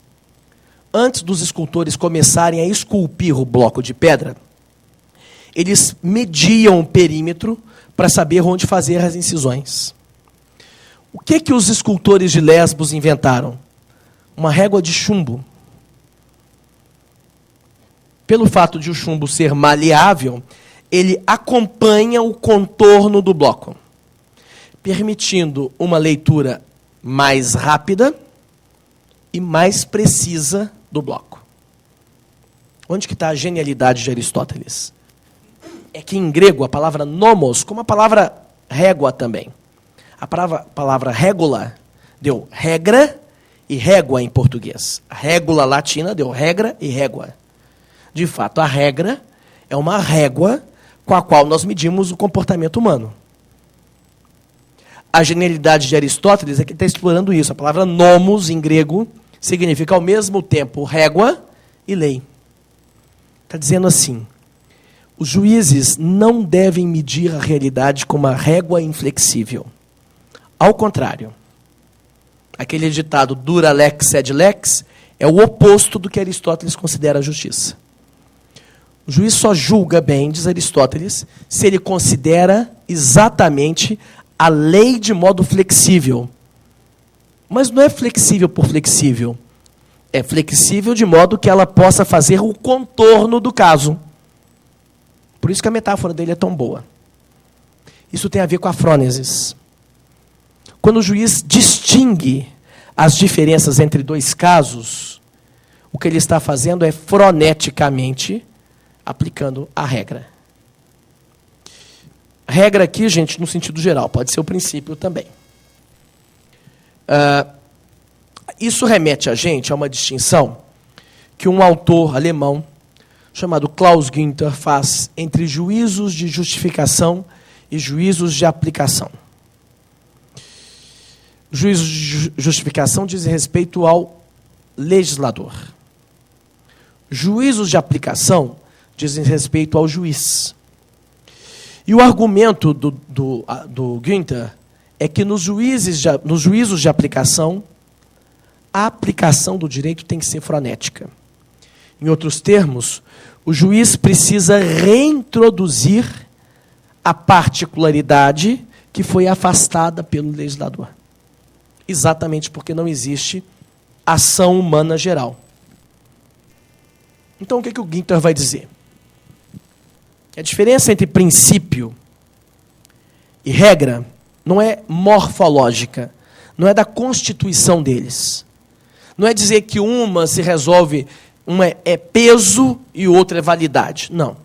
Speaker 1: antes dos escultores começarem a esculpir o bloco de pedra, eles mediam o perímetro para saber onde fazer as incisões. O que os escultores de Lesbos inventaram? Uma régua de chumbo. Pelo fato de o chumbo ser maleável, ele acompanha o contorno do bloco, permitindo uma leitura mais rápida e mais precisa do bloco. Onde que está a genialidade de Aristóteles? É que em grego a palavra nomos, como a palavra régua também. A palavra régula deu regra e régua em português. A régula latina deu regra e régua. De fato, a regra é uma régua com a qual nós medimos o comportamento humano. A genialidade de Aristóteles é que está explorando isso. A palavra nomos, em grego, significa ao mesmo tempo régua e lei. Está dizendo assim, os juízes não devem medir a realidade com uma régua inflexível. Ao contrário, aquele ditado dura lex sed lex é o oposto do que Aristóteles considera a justiça. O juiz só julga bem, diz Aristóteles, se ele considera exatamente a lei de modo flexível. Mas não é flexível por flexível. É flexível de modo que ela possa fazer o contorno do caso. Por isso que a metáfora dele é tão boa. Isso tem a ver com a frônesis. Quando o juiz distingue as diferenças entre dois casos, o que ele está fazendo é foneticamente aplicando a regra. Regra aqui, gente, no sentido geral, pode ser o princípio também. Isso remete a gente a uma distinção que um autor alemão chamado Klaus Günther faz entre juízos de justificação e juízos de aplicação. Juízos de justificação dizem respeito ao legislador. Juízos de aplicação dizem respeito ao juiz. E o argumento do Günther é que nos juízos de aplicação, a aplicação do direito tem que ser frenética. Em outros termos, o juiz precisa reintroduzir a particularidade que foi afastada pelo legislador. Exatamente porque não existe ação humana geral. Então, o que o Günther vai dizer? A diferença entre princípio e regra não é morfológica, não é da constituição deles. Não é dizer que uma se resolve, uma é peso e outra é validade. Não.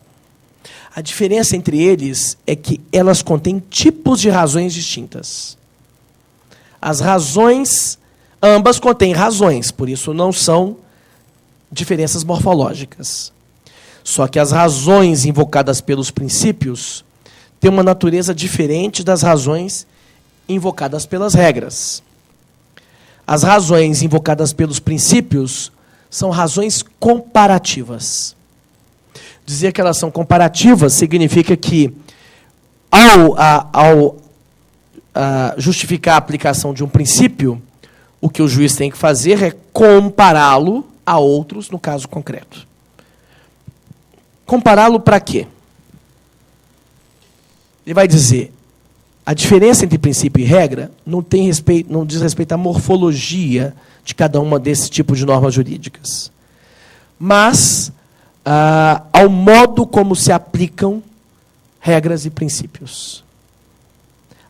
Speaker 1: A diferença entre eles é que elas contêm tipos de razões distintas. As razões, ambas contêm razões, por isso não são diferenças morfológicas. Só que as razões invocadas pelos princípios têm uma natureza diferente das razões invocadas pelas regras. As razões invocadas pelos princípios são razões comparativas. Dizer que elas são comparativas significa que, ao justificar a aplicação de um princípio, o que o juiz tem que fazer é compará-lo a outros no caso concreto. Compará-lo para quê? Ele vai dizer, a diferença entre princípio e regra não diz respeito à morfologia de cada uma desses tipos de normas jurídicas, mas ao modo como se aplicam regras e princípios.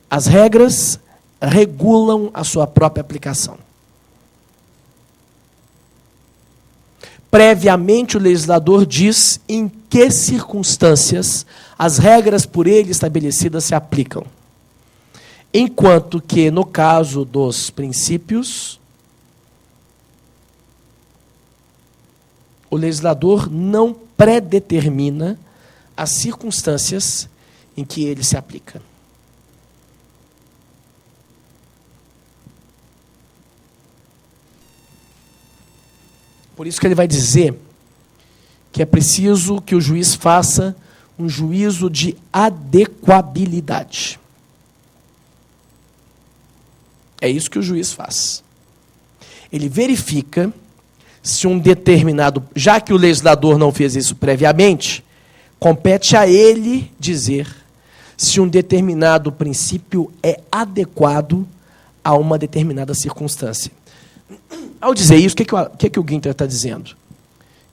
Speaker 1: As regras regulam a sua própria aplicação. Previamente, o legislador diz em que circunstâncias as regras por ele estabelecidas se aplicam. Enquanto que, no caso dos princípios, o legislador não predetermina as circunstâncias em que ele se aplica. Por isso que ele vai dizer que é preciso que o juiz faça um juízo de adequabilidade. É isso que o juiz faz. Ele verifica se um determinado... Já que o legislador não fez isso previamente, compete a ele dizer se um determinado princípio é adequado a uma determinada circunstância. Ao dizer isso, o que o Günther está dizendo?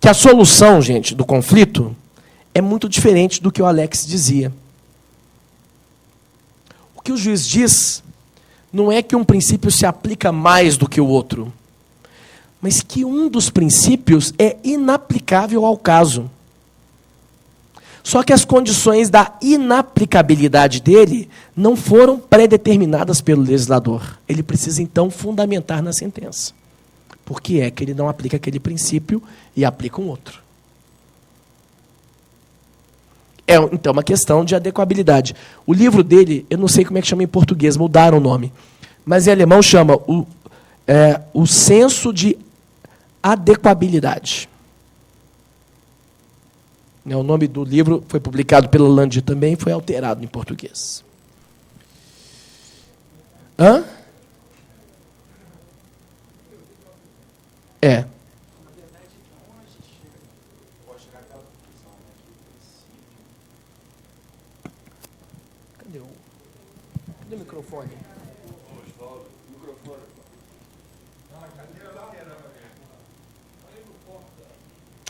Speaker 1: Que a solução, gente, do conflito é muito diferente do que o Alex dizia. O que o juiz diz não é que um princípio se aplica mais do que o outro, mas que um dos princípios é inaplicável ao caso. Só que as condições da inaplicabilidade dele não foram pré-determinadas pelo legislador. Ele precisa, então, fundamentar na sentença. Por que é que ele não aplica aquele princípio e aplica um outro? É, então, uma questão de adequabilidade. O livro dele, eu não sei como é que chama em português, mudaram o nome, mas em alemão chama o senso de adequabilidade. O nome do livro foi publicado pela Lande também, foi alterado em português. Hã? É. Cadê o microfone?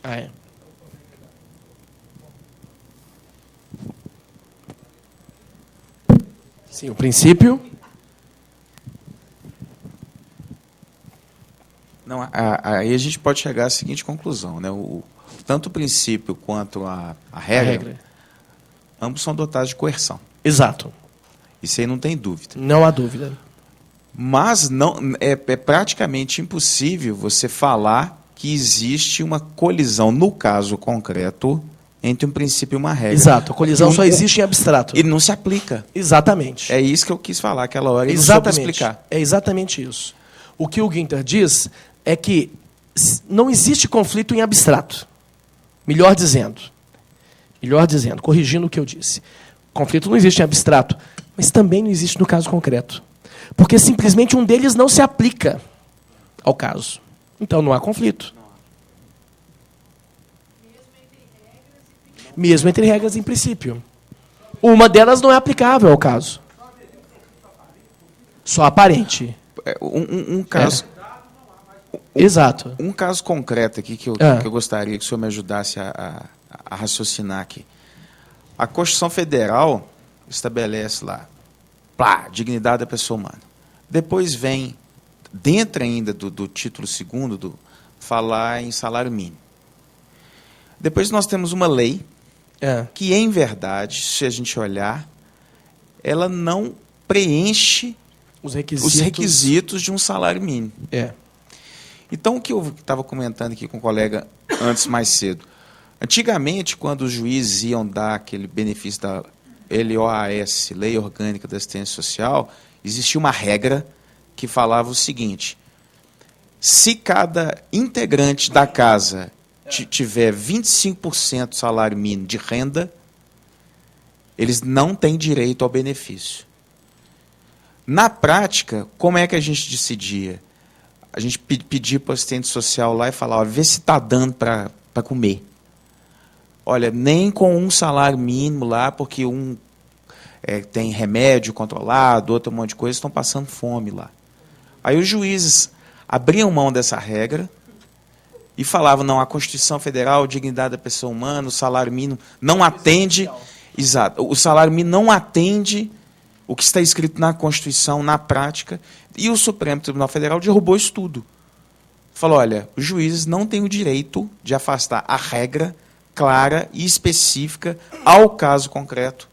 Speaker 1: Ah, é. Sim, o princípio.
Speaker 3: Não, aí a gente pode chegar à seguinte conclusão, né? Tanto o princípio quanto a regra, ambos são dotados de coerção.
Speaker 1: Exato.
Speaker 3: Isso aí não tem dúvida.
Speaker 1: Não há dúvida.
Speaker 3: Mas não, é praticamente impossível você falar que existe uma colisão, no caso concreto, entre um princípio e uma regra.
Speaker 1: Exato, a colisão só existe em abstrato.
Speaker 3: E não se aplica.
Speaker 1: Exatamente.
Speaker 3: É isso que eu quis falar aquela hora e
Speaker 1: exatamente.
Speaker 3: não soube explicar.
Speaker 1: É exatamente isso. O que o Günther diz é que não existe conflito em abstrato. Melhor dizendo, corrigindo o que eu disse. Conflito não existe em abstrato, mas também não existe no caso concreto. Porque simplesmente um deles não se aplica ao caso. Então não há conflito. Mesmo entre regras e princípio. Uma delas não é aplicável ao caso. Só aparente.
Speaker 3: Um caso.
Speaker 1: Exato.
Speaker 3: Um caso concreto aqui que eu gostaria que o senhor me ajudasse a raciocinar aqui. A Constituição Federal estabelece lá, dignidade da pessoa humana. Depois vem, dentro ainda do título 2º, falar em salário mínimo. Depois nós temos uma lei que, em verdade, se a gente olhar, ela não preenche os requisitos de um salário mínimo. Então, o que eu estava comentando aqui com o colega antes, mais cedo, antigamente, quando os juízes iam dar aquele benefício da LOAS, Lei Orgânica da Assistência Social, existia uma regra que falava o seguinte: se cada integrante da casa tiver 25% do salário mínimo de renda, eles não têm direito ao benefício. Na prática, como é que a gente decidia? A gente pedia para o assistente social lá e falava, vê se está dando para comer. Olha, nem com um salário mínimo lá, porque tem remédio controlado, outro monte de coisa, estão passando fome lá. Aí os juízes abriam mão dessa regra e falavam, não, a Constituição Federal, a dignidade da pessoa humana, o salário mínimo não atende. Exato, o salário mínimo não atende o que está escrito na Constituição, na prática, e o Supremo Tribunal Federal derrubou isso tudo. Falou, olha, os juízes não têm o direito de afastar a regra clara e específica ao caso concreto,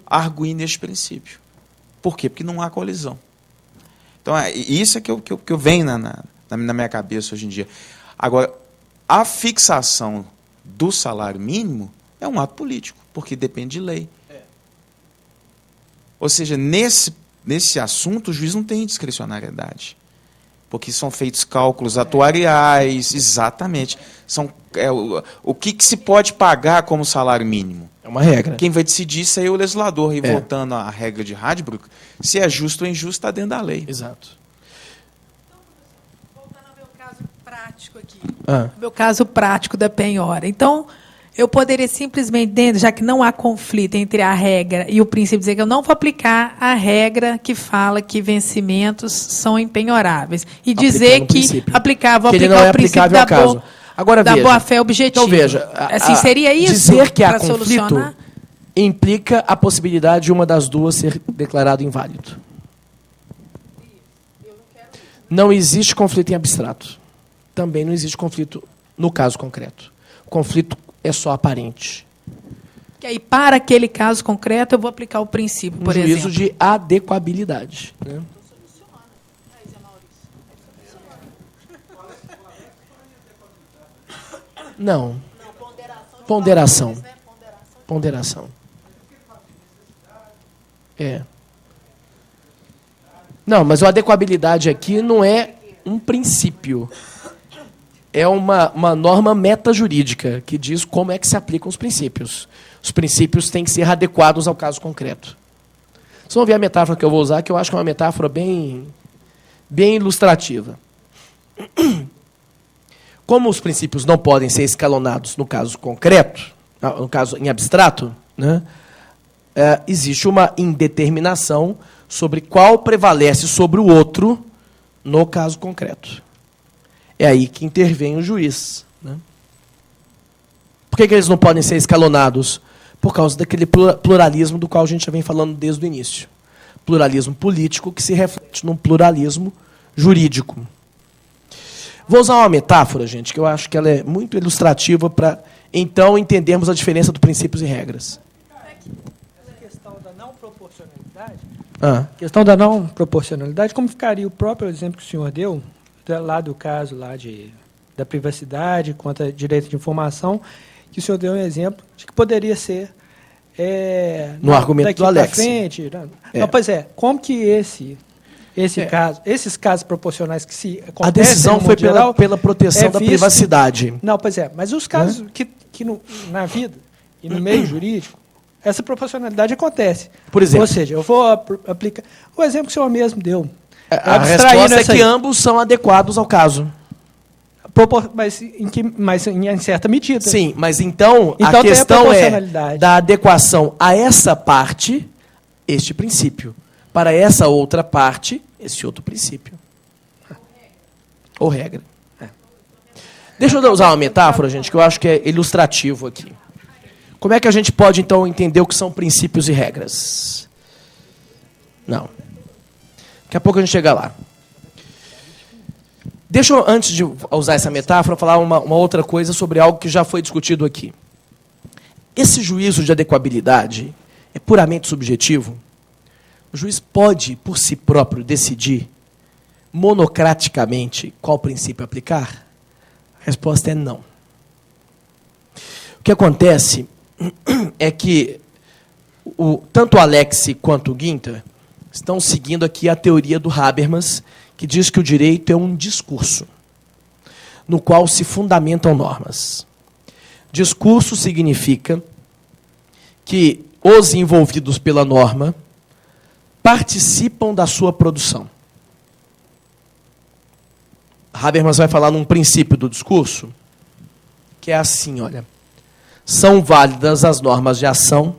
Speaker 3: arguindo este princípio. Por quê? Porque não há colisão. Então, isso é que eu venho na minha cabeça hoje em dia. Agora, a fixação do salário mínimo é um ato político, porque depende de lei. Ou seja, nesse assunto, o juiz não tem discricionariedade. Porque são feitos cálculos atuariais, exatamente. O que se pode pagar como salário mínimo?
Speaker 1: É uma regra.
Speaker 3: Quem vai decidir isso aí é o legislador. E voltando à regra de Radbruch, se é justo ou injusto, está dentro da lei.
Speaker 1: Exato.
Speaker 4: Então, voltando ao meu caso prático aqui. Meu caso prático da penhora. Então, eu poderia simplesmente, já que não há conflito entre a regra e o princípio, dizer que eu não vou aplicar a regra que fala que vencimentos são empenhoráveis. E dizer que vou aplicar o princípio da boa-fé objetiva.
Speaker 1: Então, veja,
Speaker 4: assim, seria isso?
Speaker 1: Dizer que há conflito implica a possibilidade de uma das duas ser declarado inválido. Não existe conflito em abstrato. Também não existe conflito no caso concreto. O conflito é só aparente.
Speaker 4: E aí, para aquele caso concreto, eu vou aplicar o princípio, por exemplo.
Speaker 1: Juízo de adequabilidade. Né? Não. Ponderação. É. Não, mas a adequabilidade aqui não é um princípio. É uma norma metajurídica que diz como é que se aplicam os princípios. Os princípios têm que ser adequados ao caso concreto. Vocês vão ver a metáfora que eu vou usar, que eu acho que é uma metáfora bem ilustrativa. Como os princípios não podem ser escalonados no caso concreto, no caso em abstrato, né, existe uma indeterminação sobre qual prevalece sobre o outro no caso concreto. É aí que intervém o juiz. Né? Por que eles não podem ser escalonados? Por causa daquele pluralismo do qual a gente já vem falando desde o início. Pluralismo político que se reflete num pluralismo jurídico. Vou usar uma metáfora, gente, que eu acho que ela é muito ilustrativa para, então, entendermos a diferença dos princípios e regras.
Speaker 5: A questão da não proporcionalidade, questão da não proporcionalidade, como ficaria o próprio exemplo que o senhor deu, lá do caso lá da privacidade contra direito de informação, que o senhor deu um exemplo de que poderia ser
Speaker 1: no argumento do Alex.
Speaker 5: Frente, não, pois é, como que esses casos proporcionais que se acontecem
Speaker 1: a decisão foi pela proteção da privacidade.
Speaker 5: Não, pois é, mas os casos que na vida e no meio jurídico, essa proporcionalidade acontece.
Speaker 1: Por exemplo.
Speaker 5: Ou seja, eu vou aplicar o exemplo que o senhor mesmo deu.
Speaker 1: A resposta é que ambos são adequados ao caso.
Speaker 5: Mas em certa medida.
Speaker 1: Sim, mas então a questão é da adequação a essa parte, este princípio. Para essa outra parte, esse outro princípio. Ou regra. Deixa eu usar uma metáfora, gente, que eu acho que é ilustrativo aqui. Como é que a gente pode, então, entender o que são princípios e regras? Não. Daqui a pouco a gente chega lá. Deixa eu, antes de usar essa metáfora, falar uma outra coisa sobre algo que já foi discutido aqui. Esse juízo de adequabilidade é puramente subjetivo? O juiz pode, por si próprio, decidir monocraticamente qual princípio aplicar? A resposta é não. O que acontece é que tanto o Alex quanto o Guinter estão seguindo aqui a teoria do Habermas, que diz que o direito é um discurso, no qual se fundamentam normas. Discurso significa que os envolvidos pela norma participam da sua produção. Habermas vai falar num princípio do discurso, que é assim, olha. São válidas as normas de ação,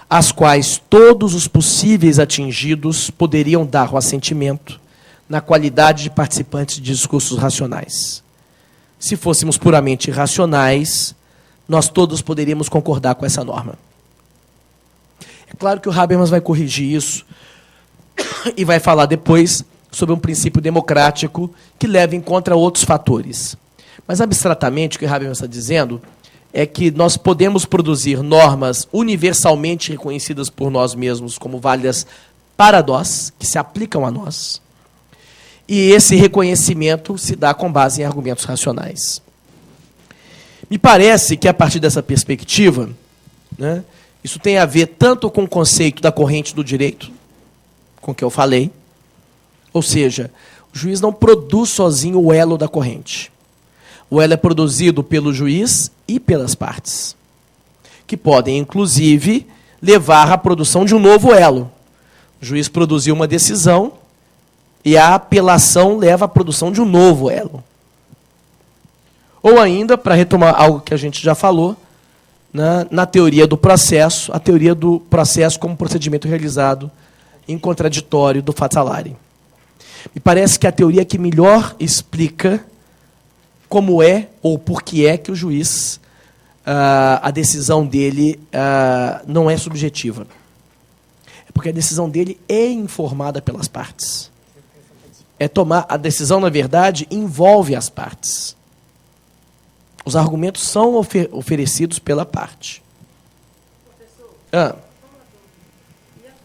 Speaker 1: às quais todos os possíveis atingidos poderiam dar o assentimento na qualidade de participantes de discursos racionais. Se fôssemos puramente irracionais, nós todos poderíamos concordar com essa norma. É claro que o Habermas vai corrigir isso e vai falar depois sobre um princípio democrático que leva em conta outros fatores. Mas, abstratamente, o que o Habermas está dizendo é que nós podemos produzir normas universalmente reconhecidas por nós mesmos como válidas para nós, que se aplicam a nós, e esse reconhecimento se dá com base em argumentos racionais. Me parece que, a partir dessa perspectiva, né, isso tem a ver tanto com o conceito da corrente do direito, com o que eu falei, ou seja, o juiz não produz sozinho o elo da corrente. O elo é produzido pelo juiz e pelas partes, que podem, inclusive, levar à produção de um novo elo. O juiz produziu uma decisão e a apelação leva à produção de um novo elo. Ou ainda, para retomar algo que a gente já falou, na teoria do processo, a teoria do processo como procedimento realizado em contraditório do fatalari. Me parece que a teoria que melhor explica como é ou por que é que o juiz, a decisão dele não é subjetiva. É porque a decisão dele é informada pelas partes. tomar a decisão, na verdade, envolve as partes. Os argumentos são oferecidos pela parte.
Speaker 6: Professor, e a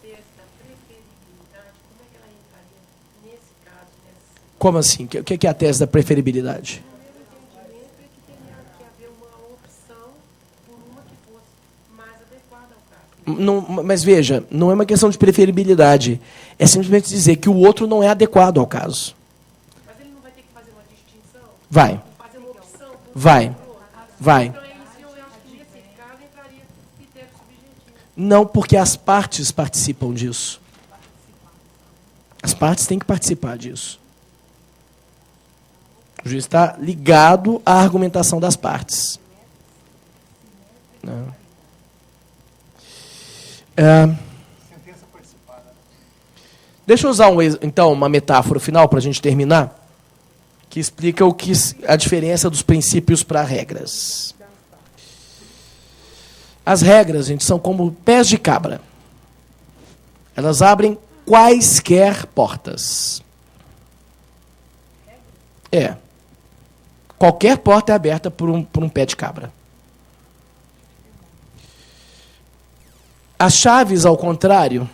Speaker 6: tese da preferibilidade, como é que ela entraria nesse caso?
Speaker 1: Como assim? O que é a tese da preferibilidade?
Speaker 6: O meu entendimento é que teria que haver uma opção por uma que fosse mais adequada ao caso.
Speaker 1: Não, mas veja, não é uma questão de preferibilidade. É simplesmente dizer que o outro não é adequado ao caso.
Speaker 6: Mas ele não vai ter que fazer uma distinção?
Speaker 1: Vai.
Speaker 6: Fazer uma opção?
Speaker 1: Vai. Vai.
Speaker 6: Então, eu acho que nesse caso entraria critério subjetivo.
Speaker 1: Não, porque as partes participam disso. As partes têm que participar disso. O juiz está ligado à argumentação das partes. Não. Deixa eu usar então uma metáfora final para a gente terminar, que explica a diferença dos princípios para regras. As regras, gente, são como pés de cabra. Elas abrem quaisquer portas. Qualquer porta é aberta por um pé de cabra. As chaves, ao contrário,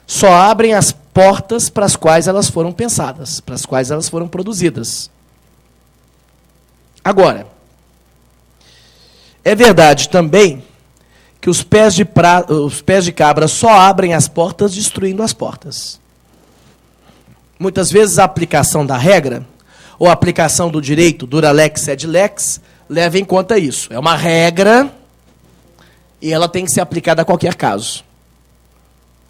Speaker 1: só abrem as portas para as quais elas foram pensadas, para as quais elas foram produzidas. Agora, é verdade também que os pés de cabra só abrem as portas destruindo as portas. Muitas vezes a aplicação da regra, ou a aplicação do direito, dura lex sed lex, leva em conta isso. É uma regra e ela tem que ser aplicada a qualquer caso.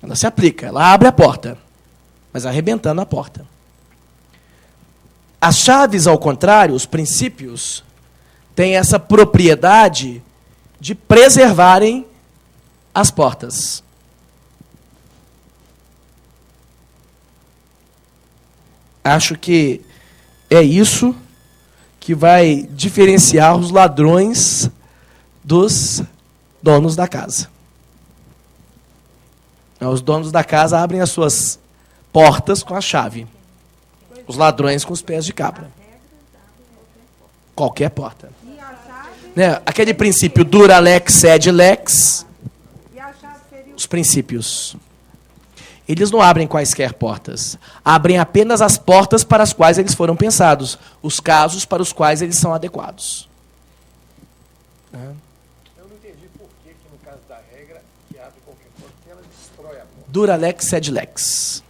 Speaker 1: Ela se aplica, ela abre a porta, mas arrebentando a porta. As chaves, ao contrário, os princípios, têm essa propriedade de preservarem as portas. Acho que é isso que vai diferenciar os ladrões dos donos da casa. Os donos da casa abrem as suas portas com a chave. Os ladrões com os pés de cabra. Qualquer porta. Né? Aquele princípio dura lex sed lex. Os princípios. Eles não abrem quaisquer portas. Abrem apenas as portas para as quais eles foram pensados. Os casos para os quais eles são adequados.
Speaker 7: Eu não entendi por que no caso da regra, que abre qualquer porta, que ela destrói a porta.
Speaker 1: Dura lex sed lex.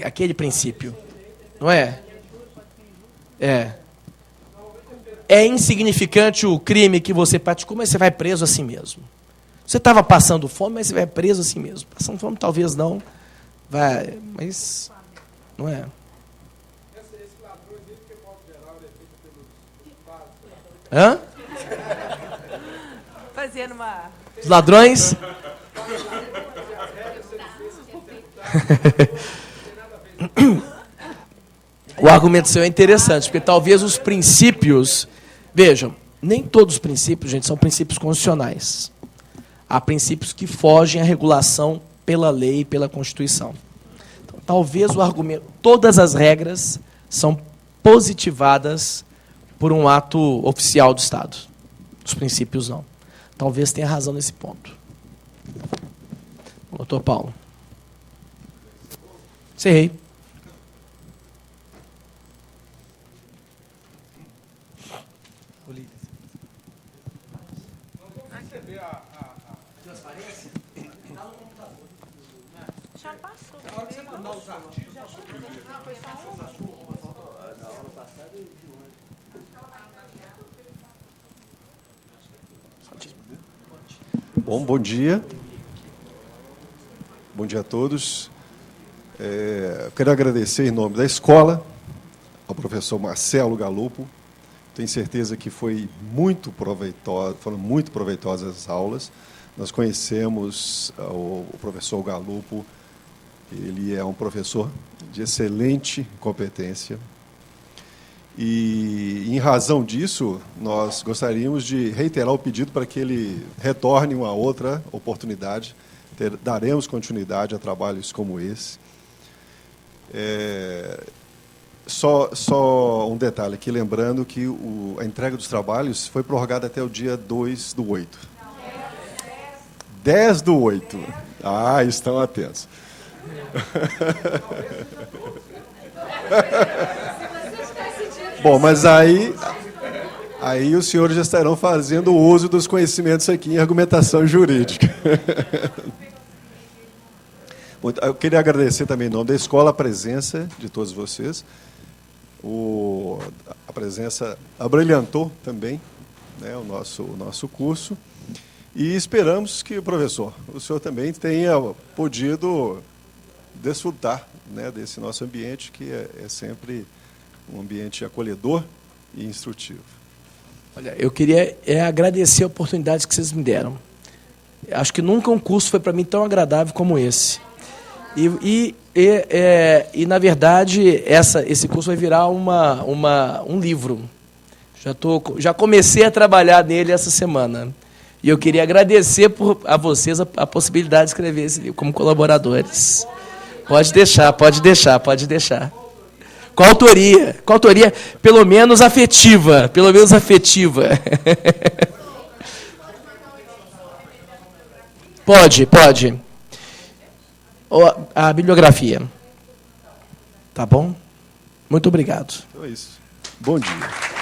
Speaker 1: Aquele princípio. Não é? É insignificante o crime que você praticou, mas você vai preso assim mesmo. Você estava passando fome, mas você vai preso assim mesmo. Passando fome, talvez não. Vai, mas não é.
Speaker 7: Esse ladrão, de modo geral, ele é feito pelos
Speaker 1: Hã?
Speaker 4: Fazendo uma...
Speaker 1: Os ladrões... O argumento seu é interessante, porque talvez os princípios... Vejam, nem todos os princípios, gente, são princípios constitucionais. Há princípios que fogem à regulação pela lei e pela Constituição. Então, talvez o argumento... Todas as regras são positivadas por um ato oficial do Estado. Os princípios não. Talvez tenha razão nesse ponto. Doutor Paulo. Encerrei.
Speaker 8: Bom dia. Bom dia a todos. Quero agradecer em nome da escola ao professor Marcelo Galupo. Tenho certeza que foram muito proveitosas as aulas. Nós conhecemos o professor Galupo. Ele é um professor de excelente competência. E, em razão disso, nós gostaríamos de reiterar o pedido para que ele retorne uma outra oportunidade. Daremos continuidade a trabalhos como esse. Só um detalhe aqui, lembrando que a entrega dos trabalhos foi prorrogada até o dia 2/8. 10/8. Ah, estão atentos. Bom, mas aí os senhores já estarão fazendo uso dos conhecimentos aqui em argumentação jurídica. Eu queria agradecer também em nome da escola a presença de todos vocês. A presença abrilhantou também, né, o nosso curso. E esperamos que, professor, o senhor também tenha podido desfrutar, né, desse nosso ambiente, que é sempre um ambiente acolhedor e instrutivo.
Speaker 1: Olha, eu queria agradecer a oportunidade que vocês me deram. Acho que nunca um curso foi para mim tão agradável como esse. E na verdade, esse curso vai virar um livro. Já comecei a trabalhar nele essa semana. E eu queria agradecer a vocês a possibilidade de escrever esse livro como colaboradores. Pode deixar. Com autoria, pelo menos afetiva. Pode. A bibliografia. Tá bom? Muito obrigado.
Speaker 8: Então é isso. Bom dia.